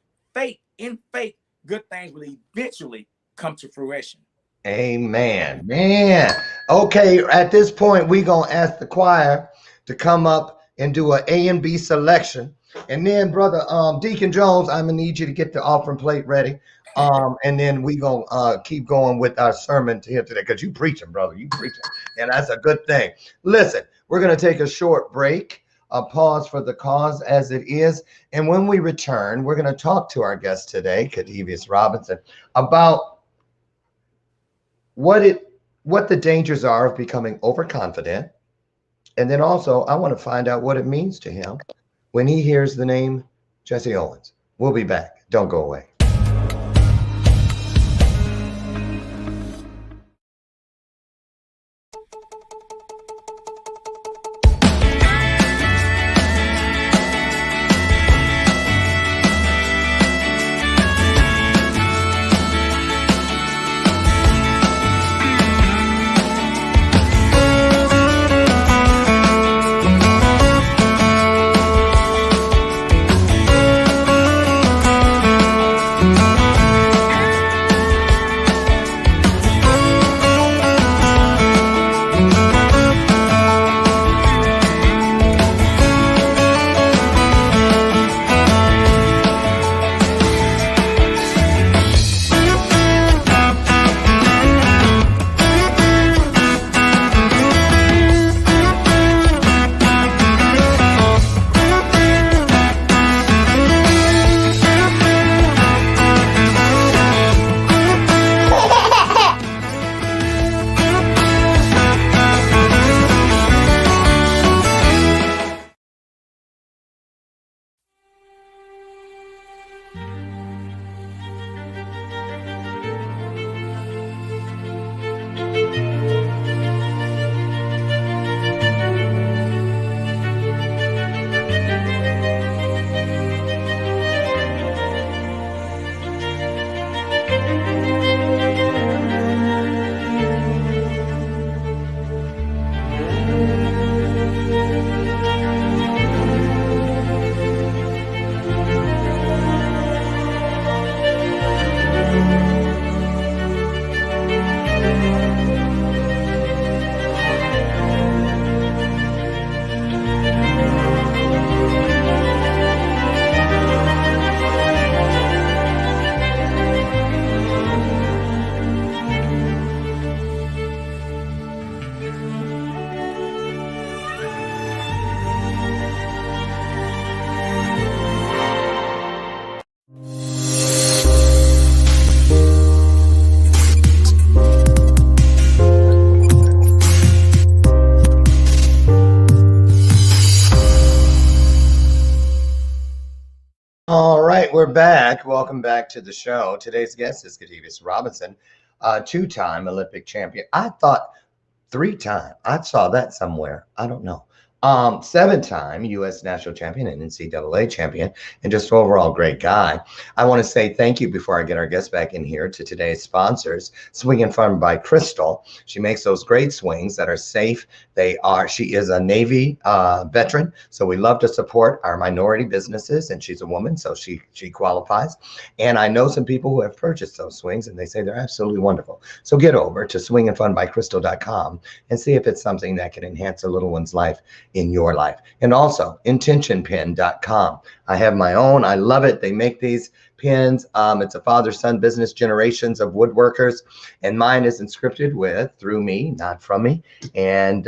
in faith, good things will eventually come to fruition. Amen. Man. Okay, at this point, we're going to ask the choir to come up and do an A and B selection. And then, Brother Deacon Jones, I'm going to need you to get the offering plate ready. And then we going to keep going with our sermon here today, because you preaching, brother. You preaching. And that's a good thing. Listen, we're going to take a short break, a pause for the cause as it is. And when we return, we're going to talk to our guest today, KHADEVIS Robinson, about what the dangers are of becoming overconfident. And then also, I want to find out what it means to him when he hears the name Jesse Owens. We'll be back. Don't go away. right, we're back. Welcome back to the show. Today's guest is KHADEVIS Robinson, two-time Olympic champion. I thought 3-time. I saw that somewhere. I don't know. 7-time U.S. national champion and NCAA champion, and just overall great guy. I want to say thank you before I get our guests back in here to today's sponsors, Swing and Fun by Crystal. She makes those great swings that are safe. She is a Navy veteran, so we love to support our minority businesses, and she's a woman, so she qualifies. And I know some people who have purchased those swings, and they say they're absolutely wonderful. So get over to swingandfunbycrystal.com and see if it's something that can enhance a little one's life in your life. And also intentionpen.com. I have my own. I love it. They make these pins. It's a father-son business, generations of woodworkers, and mine is inscripted with "through me, not from me." And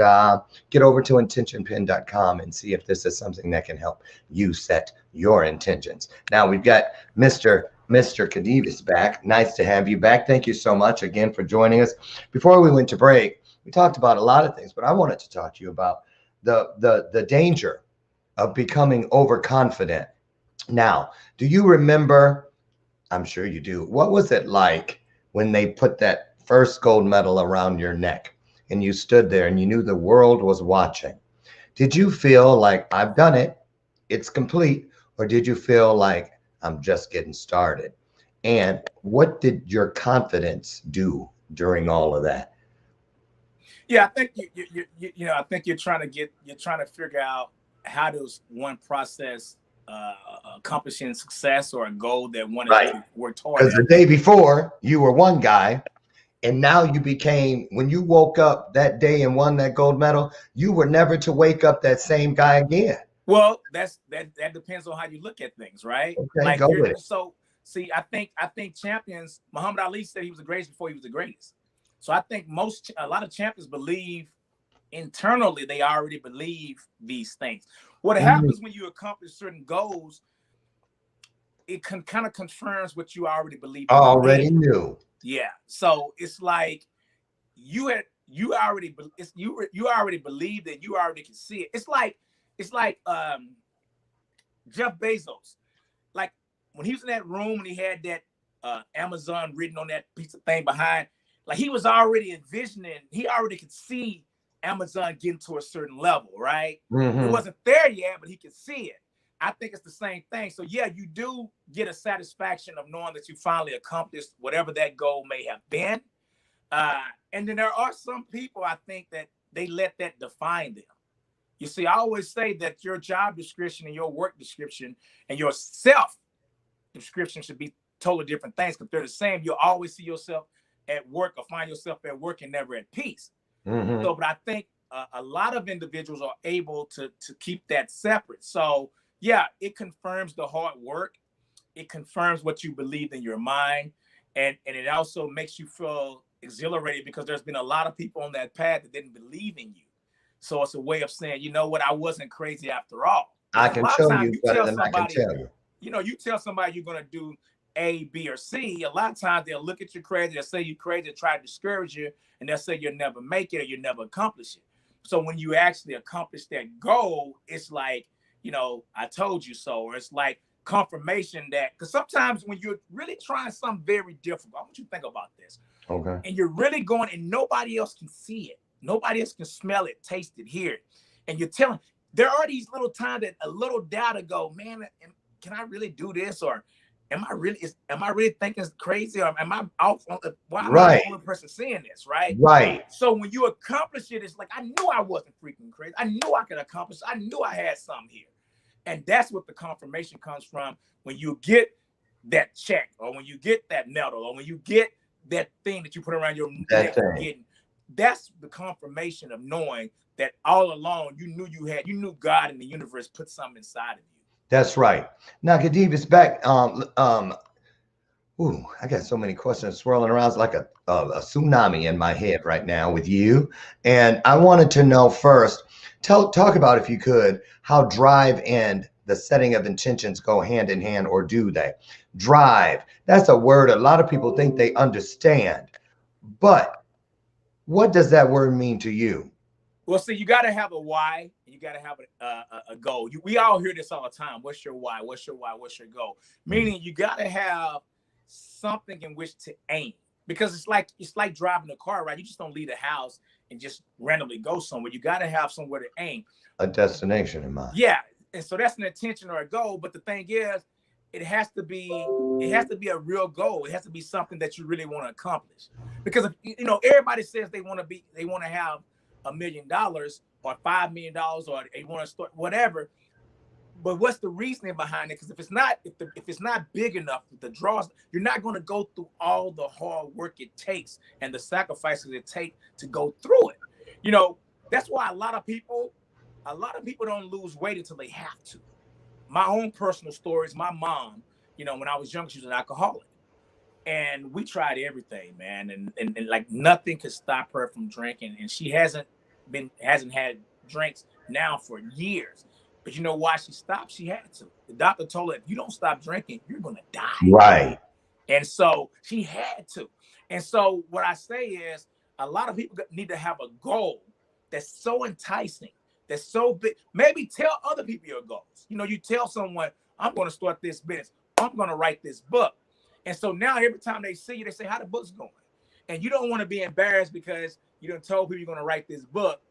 get over to intentionpen.com and see if this is something that can help you set your intentions. Now we've got Mr. KHADEVIS back. Nice to have you back. Thank you so much again for joining us. Before we went to break, we talked about a lot of things, but I wanted to talk to you about the danger of becoming overconfident. Now, do you remember, I'm sure you do, what was it like when they put that first gold medal around your neck and you stood there and you knew the world was watching? Did you feel like, I've done it, it's complete, or did you feel like, I'm just getting started? And what did your confidence do during all of that? Yeah, I think I think you're trying to figure out how does one process accomplishing success or a goal that one right. is work toward. Because the day before you were one guy, and now you became, when you woke up that day and won that gold medal, you were never to wake up that same guy again. Well, that depends on how you look at things, right? Okay, like go with it. So see, I think champions, Muhammad Ali said he was the greatest before he was the greatest. So I think a lot of champions believe internally, they already believe these things. What happens when you accomplish certain goals, it kind of confirms what you already believe. Already knew. Yeah. So it's like you already believe that you already can see it. It's like Jeff Bezos. Like when he was in that room and he had that Amazon written on that piece of thing behind, like he was already envisioning, he already could see Amazon getting to a certain level, right? Mm-hmm. It wasn't there yet, but he could see it. I think it's the same thing. So yeah, you do get a satisfaction of knowing that you finally accomplished whatever that goal may have been. And then there are some people, I think, that they let that define them. You see, I always say that your job description and your work description and your self description should be totally different things. Because they're the same. You'll always see yourself at work or find yourself at work and never at peace. Mm-hmm. So, but I think a lot of individuals are able to keep that separate. So yeah, it confirms the hard work. It confirms what you believe in your mind. And it also makes you feel exhilarated because there's been a lot of people on that path that didn't believe in you. So it's a way of saying, you know what, I wasn't crazy after all. I can show you better than I can tell you. You know, you tell somebody you're going to do A, B, or C, a lot of times they'll look at you crazy, they'll say you're crazy, try to discourage you, and they'll say you'll never make it or you'll never accomplish it. So when you actually accomplish that goal, it's like, you know, I told you so, or it's like confirmation that, because sometimes when you're really trying something very difficult, I want you to think about this. Okay. And you're really going and nobody else can see it. Nobody else can smell it, taste it, hear it. And you're telling, there are these little times that a little doubt to go, man, can I really do this? Or am I really thinking it's crazy? Or am I off on why am I the only person seeing this? Right. Right. So when you accomplish it, it's like, I knew I wasn't freaking crazy. I knew I could accomplish. I knew I had something here. And that's what the confirmation comes from when you get that check, or when you get that medal, or when you get that thing that you put around your neck. That's the confirmation of knowing that all along you knew God and the universe put something inside of you. That's right. Now, KHADEVIS, back. I got so many questions swirling around. It's like a tsunami in my head right now with you. And I wanted to know first, talk about, if you could, how drive and the setting of intentions go hand in hand, or do they? Drive, that's a word a lot of people think they understand. But what does that word mean to you? Well, see, you got to have a why. And you got to have a goal. We all hear this all the time. What's your why? What's your why? What's your goal? Meaning you got to have something in which to aim. Because it's like driving a car, right? You just don't leave the house and just randomly go somewhere. You got to have somewhere to aim. A destination in mind. Yeah. And so that's an intention or a goal. But the thing is, it has to be a real goal. It has to be something that you really want to accomplish. Because everybody says they want to have $1 million or $5 million or they want to start whatever. But what's the reasoning behind it? Because if it's not big enough, the draws, you're not going to go through all the hard work it takes and the sacrifices it takes to go through it. That's why a lot of people don't lose weight until they have to. My own personal stories, my mom, when I was young, she was an alcoholic. And we tried everything, man. And like nothing could stop her from drinking. And she hasn't had drinks now for years. But you know why she stopped? She had to. The doctor told her, if you don't stop drinking, you're going to die. Right. And so she had to. And so what I say is a lot of people need to have a goal that's so enticing, that's so big. Maybe tell other people your goals. You tell someone, I'm going to start this business. I'm going to write this book. And so now every time they see you, they say, how the book's going? And you don't want to be embarrassed because you done told people you're going to write this book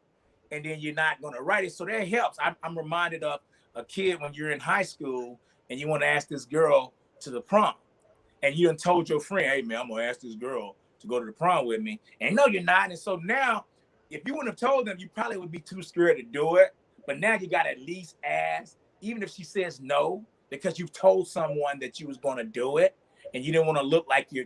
and then you're not going to write it. So that helps. I'm reminded of a kid when you're in high school and you want to ask this girl to the prom. And you done told your friend, hey, man, I'm going to ask this girl to go to the prom with me. And no, you're not. And so now, if you wouldn't have told them, you probably would be too scared to do it. But now you got to at least ask, even if she says no, because you've told someone that you was going to do it. And you didn't want to look like you're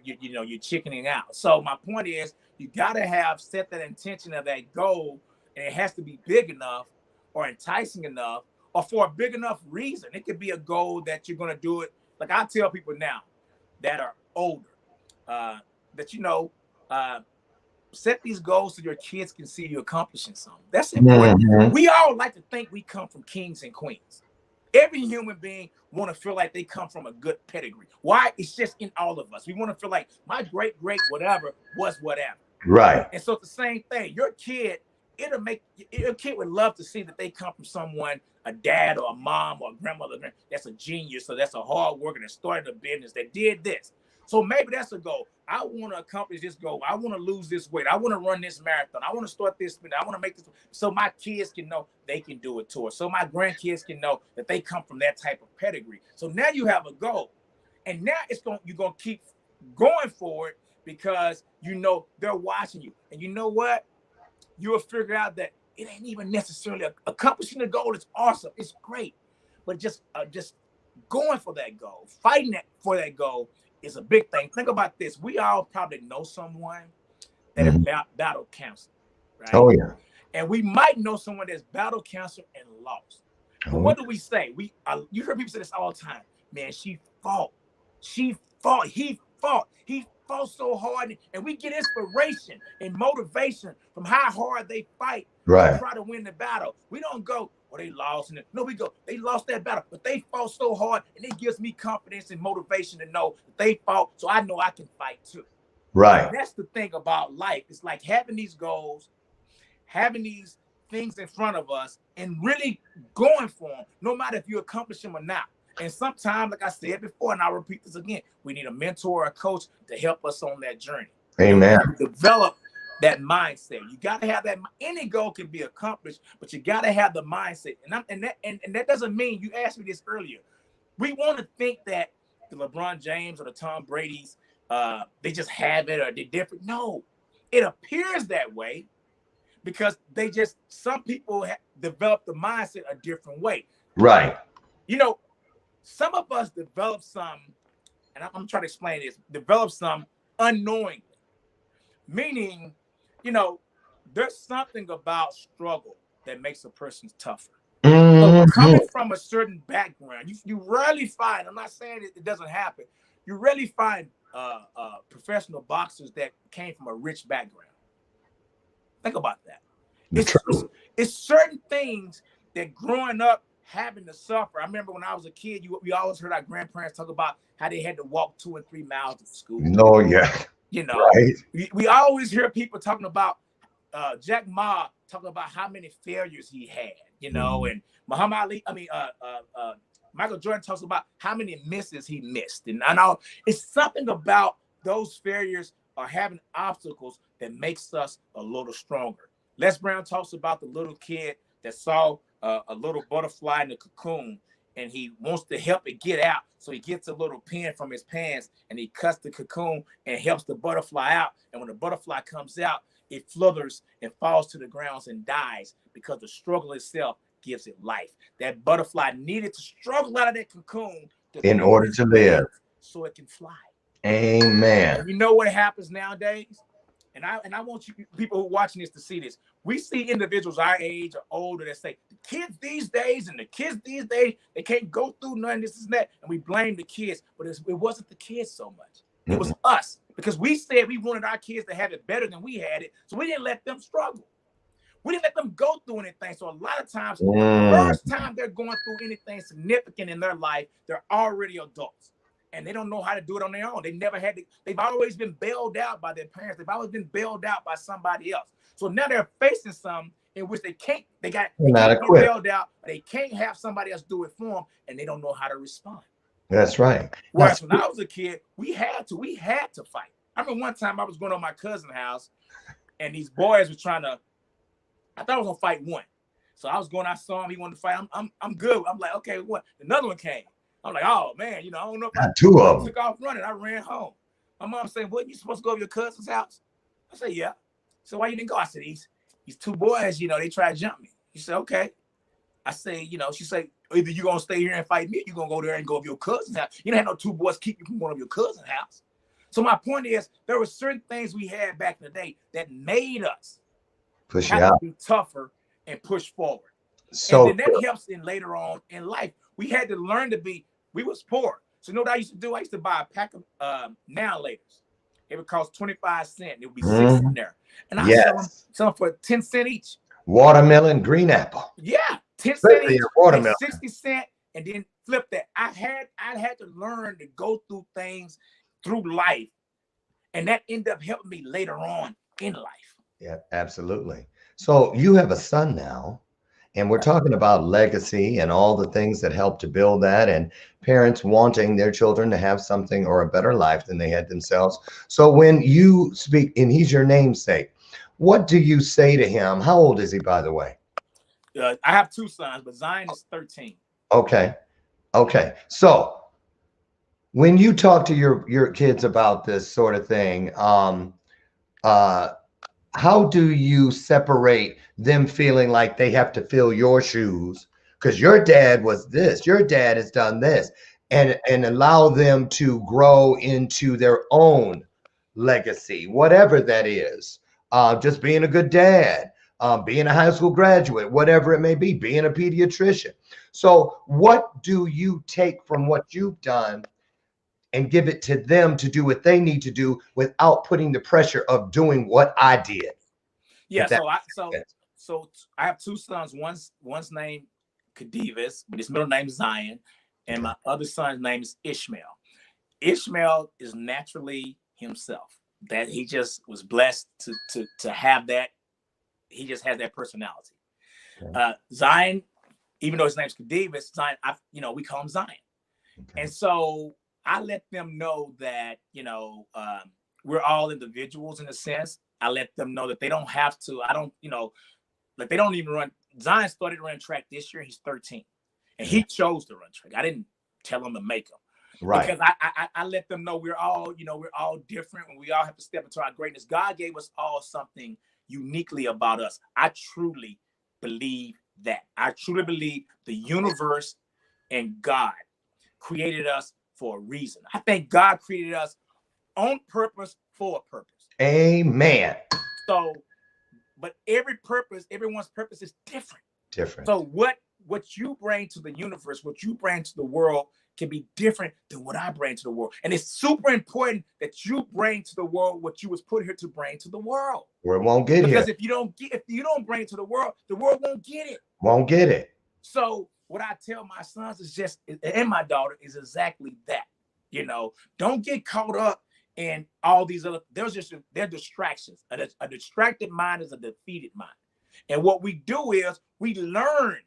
chickening out. So my point is, you got to set that intention of that goal, and it has to be big enough or enticing enough or for a big enough reason. It could be a goal that you're going to do it. Like I tell people now that are older, set these goals so your kids can see you accomplishing something. That's important. Mm-hmm. We all like to think we come from kings and queens. Every human being want to feel like they come from a good pedigree. Why? It's just in all of us. We want to feel like my great whatever was whatever. Right. And so it's the same thing. Your kid would love to see that they come from someone, a dad or a mom or a grandmother that's a genius, so that's a hard worker that started a business that did this. So maybe that's a goal. I want to accomplish this goal. I want to lose this weight. I want to run this marathon. I want to start this. I want to make this so my kids can know they can do it too. So my grandkids can know that they come from that type of pedigree. So now you have a goal. And now you're going to keep going for it because they're watching you. And you know what? You'll figure out that it ain't even necessarily accomplishing the goal. It's awesome. It's great. But just going for that goal, fighting for that goal is a big thing. Think about this. We all probably know someone that has battled cancer, right? Oh, yeah. And we might know someone that's battled cancer and lost. But what do we say? You hear people say this all the time. Man, she fought. He fought. He fought so hard. And we get inspiration and motivation from how hard they fight to try to win the battle. We don't go, they lost. No, we go, they lost that battle, but they fought so hard, and it gives me confidence and motivation to know that they fought, so I know I can fight too. Right. And that's the thing about life. It's like having these goals, having these things in front of us, and really going for them, no matter if you accomplish them or not. And sometimes, like I said before, and I'll repeat this again, we need a mentor or a coach to help us on that journey. Amen. Develop that mindset. You got to have that. Any goal can be accomplished, but you got to have the mindset. And that doesn't mean, you asked me this earlier, we want to think that the LeBron James or the Tom Brady's, they just have it or they're different. No, it appears that way because some people develop the mindset a different way. Right. Some of us develop some, and I'm trying to explain this, develop some unknowingly, meaning, there's something about struggle that makes a person tougher. So coming from a certain background, you rarely find, I'm not saying it doesn't happen, you rarely find professional boxers that came from a rich background. Think about that. It's certain things that growing up having to suffer. I remember when I was a kid, we always heard our grandparents talk about how they had to walk 2 and 3 miles to school. No, yeah. Right. We always hear people talking about Jack Ma talked about how many failures he had, you know, and Muhammad Ali, Michael Jordan talks about how many misses he missed. And I know it's something about those failures or having obstacles that makes us a little stronger. Les Brown talks about the little kid that saw a little butterfly in the cocoon, and he wants to help it get out. So he gets a little pin from his pants and he cuts the cocoon and helps the butterfly out. And when the butterfly comes out, it flutters and falls to the ground and dies because the struggle itself gives it life. That butterfly needed to struggle out of that cocoon in order to live, so it can fly. Amen. And you know what happens nowadays? And I want you people who are watching this to see this. We see individuals our age or older that say the kids these days they can't go through none of this and that, and we blame the kids, but it wasn't the kids so much. It was us, because we said we wanted our kids to have it better than we had it, so we didn't let them struggle. We didn't let them go through anything. So a lot of times, the first time they're going through anything significant in their life, they're already adults. And they don't know how to do it on their own. They never had to, they've always been bailed out by their parents. They've always been bailed out by somebody else. So now they're facing something in which they can't get bailed out. They can't have somebody else do it for them, and they don't know how to respond. That's right. Whereas when I was a kid, we had to fight. I remember one time I was going to my cousin's house, and these boys were trying to, I thought I was gonna fight one. So I was going, I saw him, he wanted to fight. I'm good. I'm like, okay, what? Another one came. I'm like, oh man, I don't know if I took off running. I ran home. My mom said, "What, you supposed to go to your cousin's house?" I said, "Yeah." So why you didn't go? I said, these two boys, they tried to jump me. She said, "Okay." I say, she said, either you gonna stay here and fight me, or you gonna go there and go to your cousin's house. You don't have no two boys keep you from going to your cousin's house. So my point is, there were certain things we had back in the day that made us have to be tougher and push forward. So and then that helps in later on in life. We had to learn to be. We was poor. So you know what I used to do? I used to buy a pack of now laters. It would cost 25 cents. It would be 6 in there. And I sell them for 10 cents each. Watermelon, green apple. Yeah, 10 cents each, watermelon. 60 cents, and then flip that. I had to learn to go through things through life. And that ended up helping me later on in life. Yeah, absolutely. So you have a son now. And we're talking about legacy and all the things that help to build that, and parents wanting their children to have something or a better life than they had themselves. So when you speak, and he's your namesake, what do you say to him? How old is he, by the way? I have two sons, but Zion is 13. Okay. So when you talk to your kids about this sort of thing, how do you separate them feeling like they have to fill your shoes because your dad was this, your dad has done this, and allow them to grow into their own legacy, whatever that is, just being a good dad, being a high school graduate, whatever it may be, being a pediatrician. So what do you take from what you've done and give it to them to do what they need to do without putting the pressure of doing what I did? Yeah, so I have two sons. One's named KHADEVIS, but his middle name is Zion, and my other son's name is Ishmael. Ishmael is naturally himself. That he just was blessed to have that. He just has that personality. Okay. Zion, even though his name's KHADEVIS, Zion, we call him Zion. Okay. And so I let them know that, we're all individuals in a sense. I let them know that they don't have to, they don't even run. Zion started running track this year. He's 13 and he chose to run track. I didn't tell him to make him. Right. Because I let them know we're all different and we all have to step into our greatness. God gave us all something uniquely about us. I truly believe that. I truly believe the universe and God created us for a reason. I think God created us on purpose for a purpose. Amen. So, but everyone's purpose is different. So what you bring to the universe, what you bring to the world can be different than what I bring to the world. And it's super important that you bring to the world what you was put here to bring to the world. Or it won't get because here. If you don't bring it to the world won't get it. Won't get it. So what I tell my sons is and my daughter is exactly that. Don't get caught up and all these other, they're distractions. A distracted mind is a defeated mind. And what we do is we learn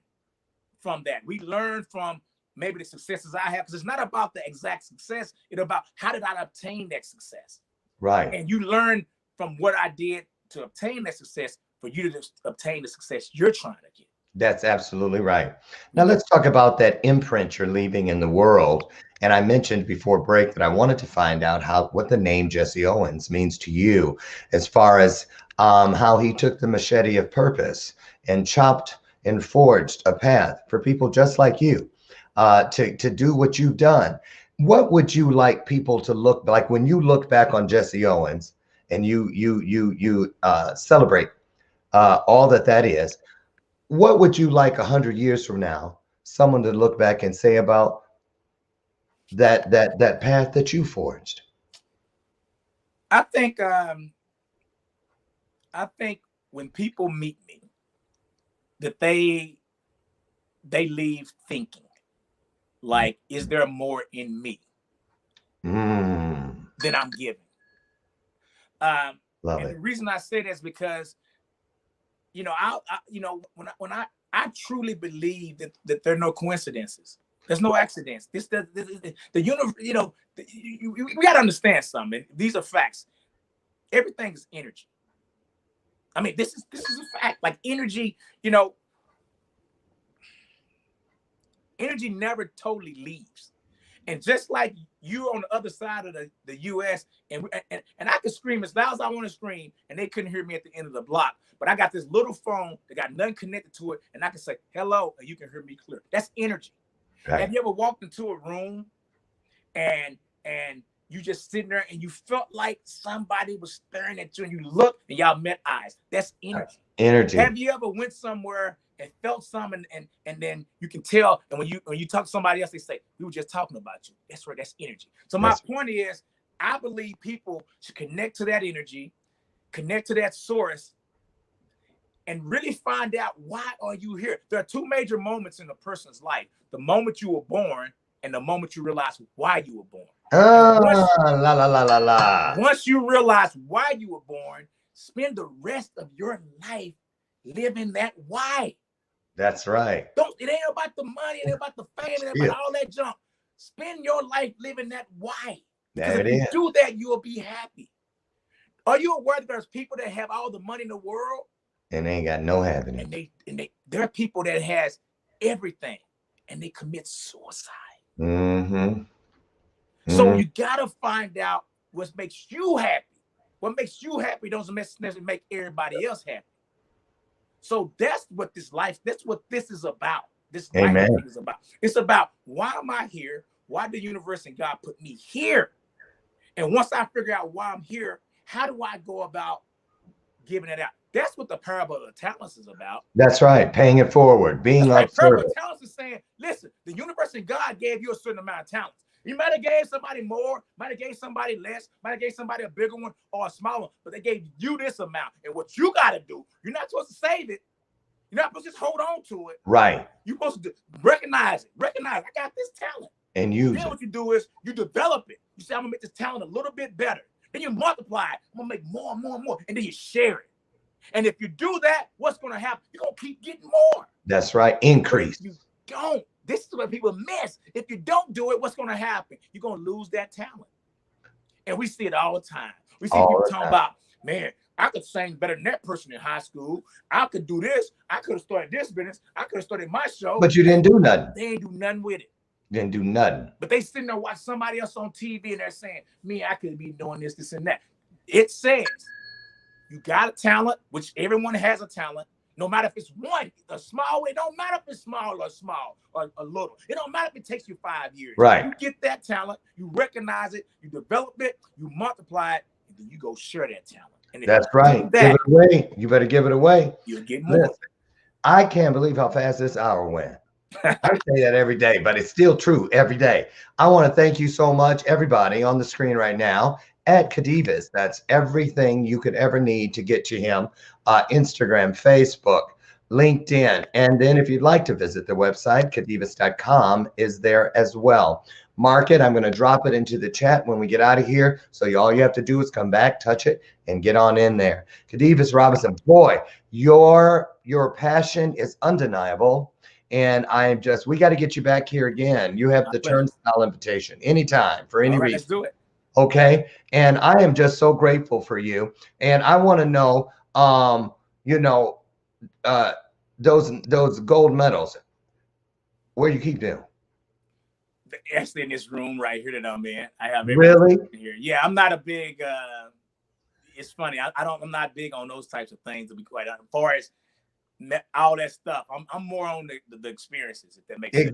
from that. We learn from maybe the successes I have, because it's not about the exact success. It's about how did I obtain that success? Right. And you learn from what I did to obtain that success for you to obtain the success you're trying to get. That's absolutely right. Now let's talk about that imprint you're leaving in the world. And I mentioned before break that I wanted to find out what the name Jesse Owens means to you, as far as how he took the machete of purpose and chopped and forged a path for people just like you to do what you've done. What would you like people to look like when you look back on Jesse Owens and you celebrate all that is? What would you like 100 years from now someone to look back and say about that path that you forged? I think when people meet me, that they leave thinking like, is there more in me than I'm giving? And the reason I say that is because, you know, when I truly believe that there are no coincidences. There's no accidents. The universe, you know, we got to understand something. These are facts. Everything is energy. I mean, this is a fact. Like energy, you know, energy never totally leaves. And just like you on the other side of the U.S. and I could scream as loud as I want to scream, and they couldn't hear me at the end of the block. But I got this little phone that got nothing connected to it, and I can say hello, and you can hear me clear. That's energy. Right. Have you ever walked into a room and you just sitting there and you felt like somebody was staring at you, and you looked and y'all met eyes? That's energy. Energy. Have you ever went somewhere and felt something and then you can tell, and when you talk to somebody else, they say, we were just talking about you? That's right, that's energy. So my point is, I believe people should connect to that energy, connect to that source, and really find out, why are you here? There are two major moments in a person's life: the moment you were born and the moment you realize why you were born. Once you realize why you were born, spend the rest of your life living that why. That's right. It ain't about the money, it ain't about the fame, it ain't about all that junk. Spend your life living that why. Because if you do that, you'll be happy. Are you aware that there's people that have all the money in the world and they ain't got no happiness? And there are people that has everything and they commit suicide. So you gotta find out what makes you happy. What makes you happy doesn't necessarily make everybody else happy. So that's what this is about. This life is about. It's about, why am I here? Why did the universe and God put me here? And once I figure out why I'm here, how do I go about giving it out? That's what the parable of the talents is about. That's right. Paying it forward, being of service. Parable of talents is saying, listen, the universe and God gave you a certain amount of talents. You might have gave somebody more, might have gave somebody less, might have gave somebody a bigger one or a smaller one, but they gave you this amount. And what you got to do, you're not supposed to save it. You're not supposed to just hold on to it. Right. You're supposed to recognize it. Recognize, I got this talent. And use it. What you do is you develop it. You say, I'm going to make this talent a little bit better. Then you multiply it. I'm going to make more and more and more. And then you share it. And if you do that, what's going to happen? You're going to keep getting more. That's right. Increase. If you don't. This is what people miss. If you don't do it, what's going to happen? You're going to lose that talent. And we see it all the time. We see people talking about, man, I could sing better than that person in high school. I could do this. I could have started this business. I could have started my show. But you didn't do nothing. They ain't do nothing with it. Didn't do nothing. But they sitting there watching somebody else on TV and they're saying, me, I could be doing this, this, and that. It says you got a talent, which everyone has a talent. No matter if it's one, a small, it don't matter if it's small or a little. It don't matter if it takes you 5 years. Right. You get that talent, you recognize it, you develop it, you multiply it, and then you go share that talent. And that's right. Give it away. You better give it away. You'll get more. Listen, I can't believe how fast this hour went. I say that every day, but it's still true every day. I want to thank you so much, everybody on the screen right now at KHADEVIS. That's everything you could ever need to get to him. Instagram, Facebook, LinkedIn. And then if you'd like to visit the website, KHADEVIS.com is there as well. Mark it. I'm going to drop it into the chat when we get out of here. So all you have to do is come back, touch it, and get on in there. KHADEVIS Robinson, boy, your passion is undeniable. And we got to get you back here again. You have the turnstile invitation anytime for any reason. Let's do it. Okay. And I am just so grateful for you. And I want to know, those gold medals, where you keep them? Actually, in this room right here that I'm in, I have really here. Yeah, I'm not a big. It's funny. I'm not big on those types of things, to be quite honest. As far as all that stuff, I'm more on the experiences, if that makes sense.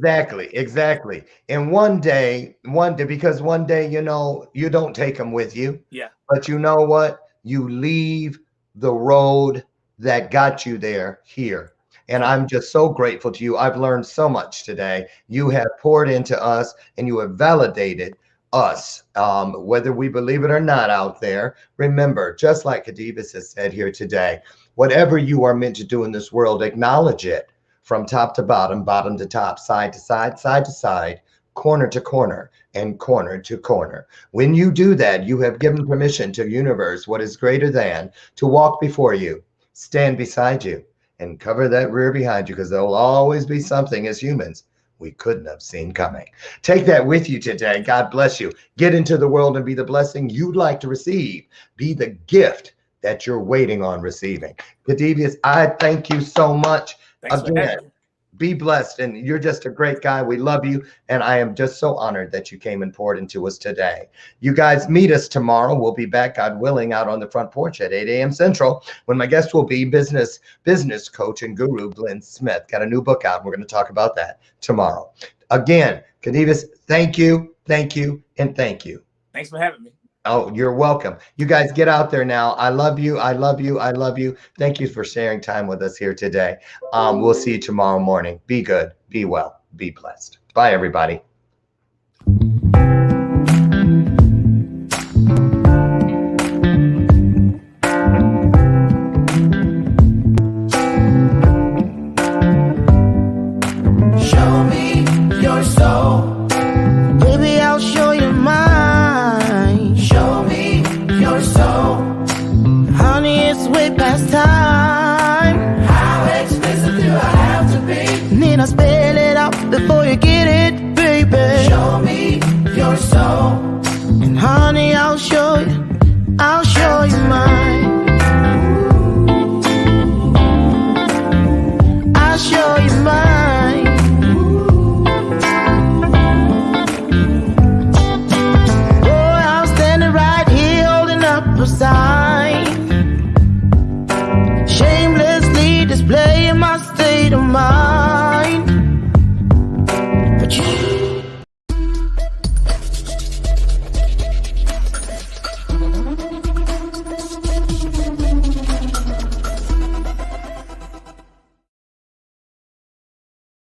Exactly. And one day, because one day, you don't take them with you. Yeah. But you know what? You leave the road that got you there here. And I'm just so grateful to you. I've learned so much today. You have poured into us and you have validated us, whether we believe it or not out there. Remember, just like KHADEVIS has said here today, whatever you are meant to do in this world, acknowledge it from top to bottom, bottom to top, side to side, side to side, corner to corner, and corner to corner. When you do that, you have given permission to the universe, what is greater than, to walk before you, stand beside you, and cover that rear behind you, because there will always be something as humans we couldn't have seen coming. Take that with you today. God bless you. Get into the world and be the blessing you'd like to receive. Be the gift that you're waiting on receiving. KHADEVIS, I thank you so much. Thanks again. Be blessed, and you're just a great guy. We love you, and I am just so honored that you came and poured into us today. You guys meet us tomorrow. We'll be back, God willing, out on the front porch at 8 a.m. Central, when my guest will be business coach and guru Glenn Smith. Got a new book out. We're going to talk about that tomorrow. Again, KHADEVIS, thank you, and thank you. Thanks for having me. Oh, you're welcome. You guys get out there now. I love you. I love you. I love you. Thank you for sharing time with us here today. We'll see you tomorrow morning. Be good, be well, be blessed. Bye, everybody. Show me your soul. Baby, I'll show you mine. Show me your soul. Honey, it's way past time. How expensive do I have to be? Need I spell it?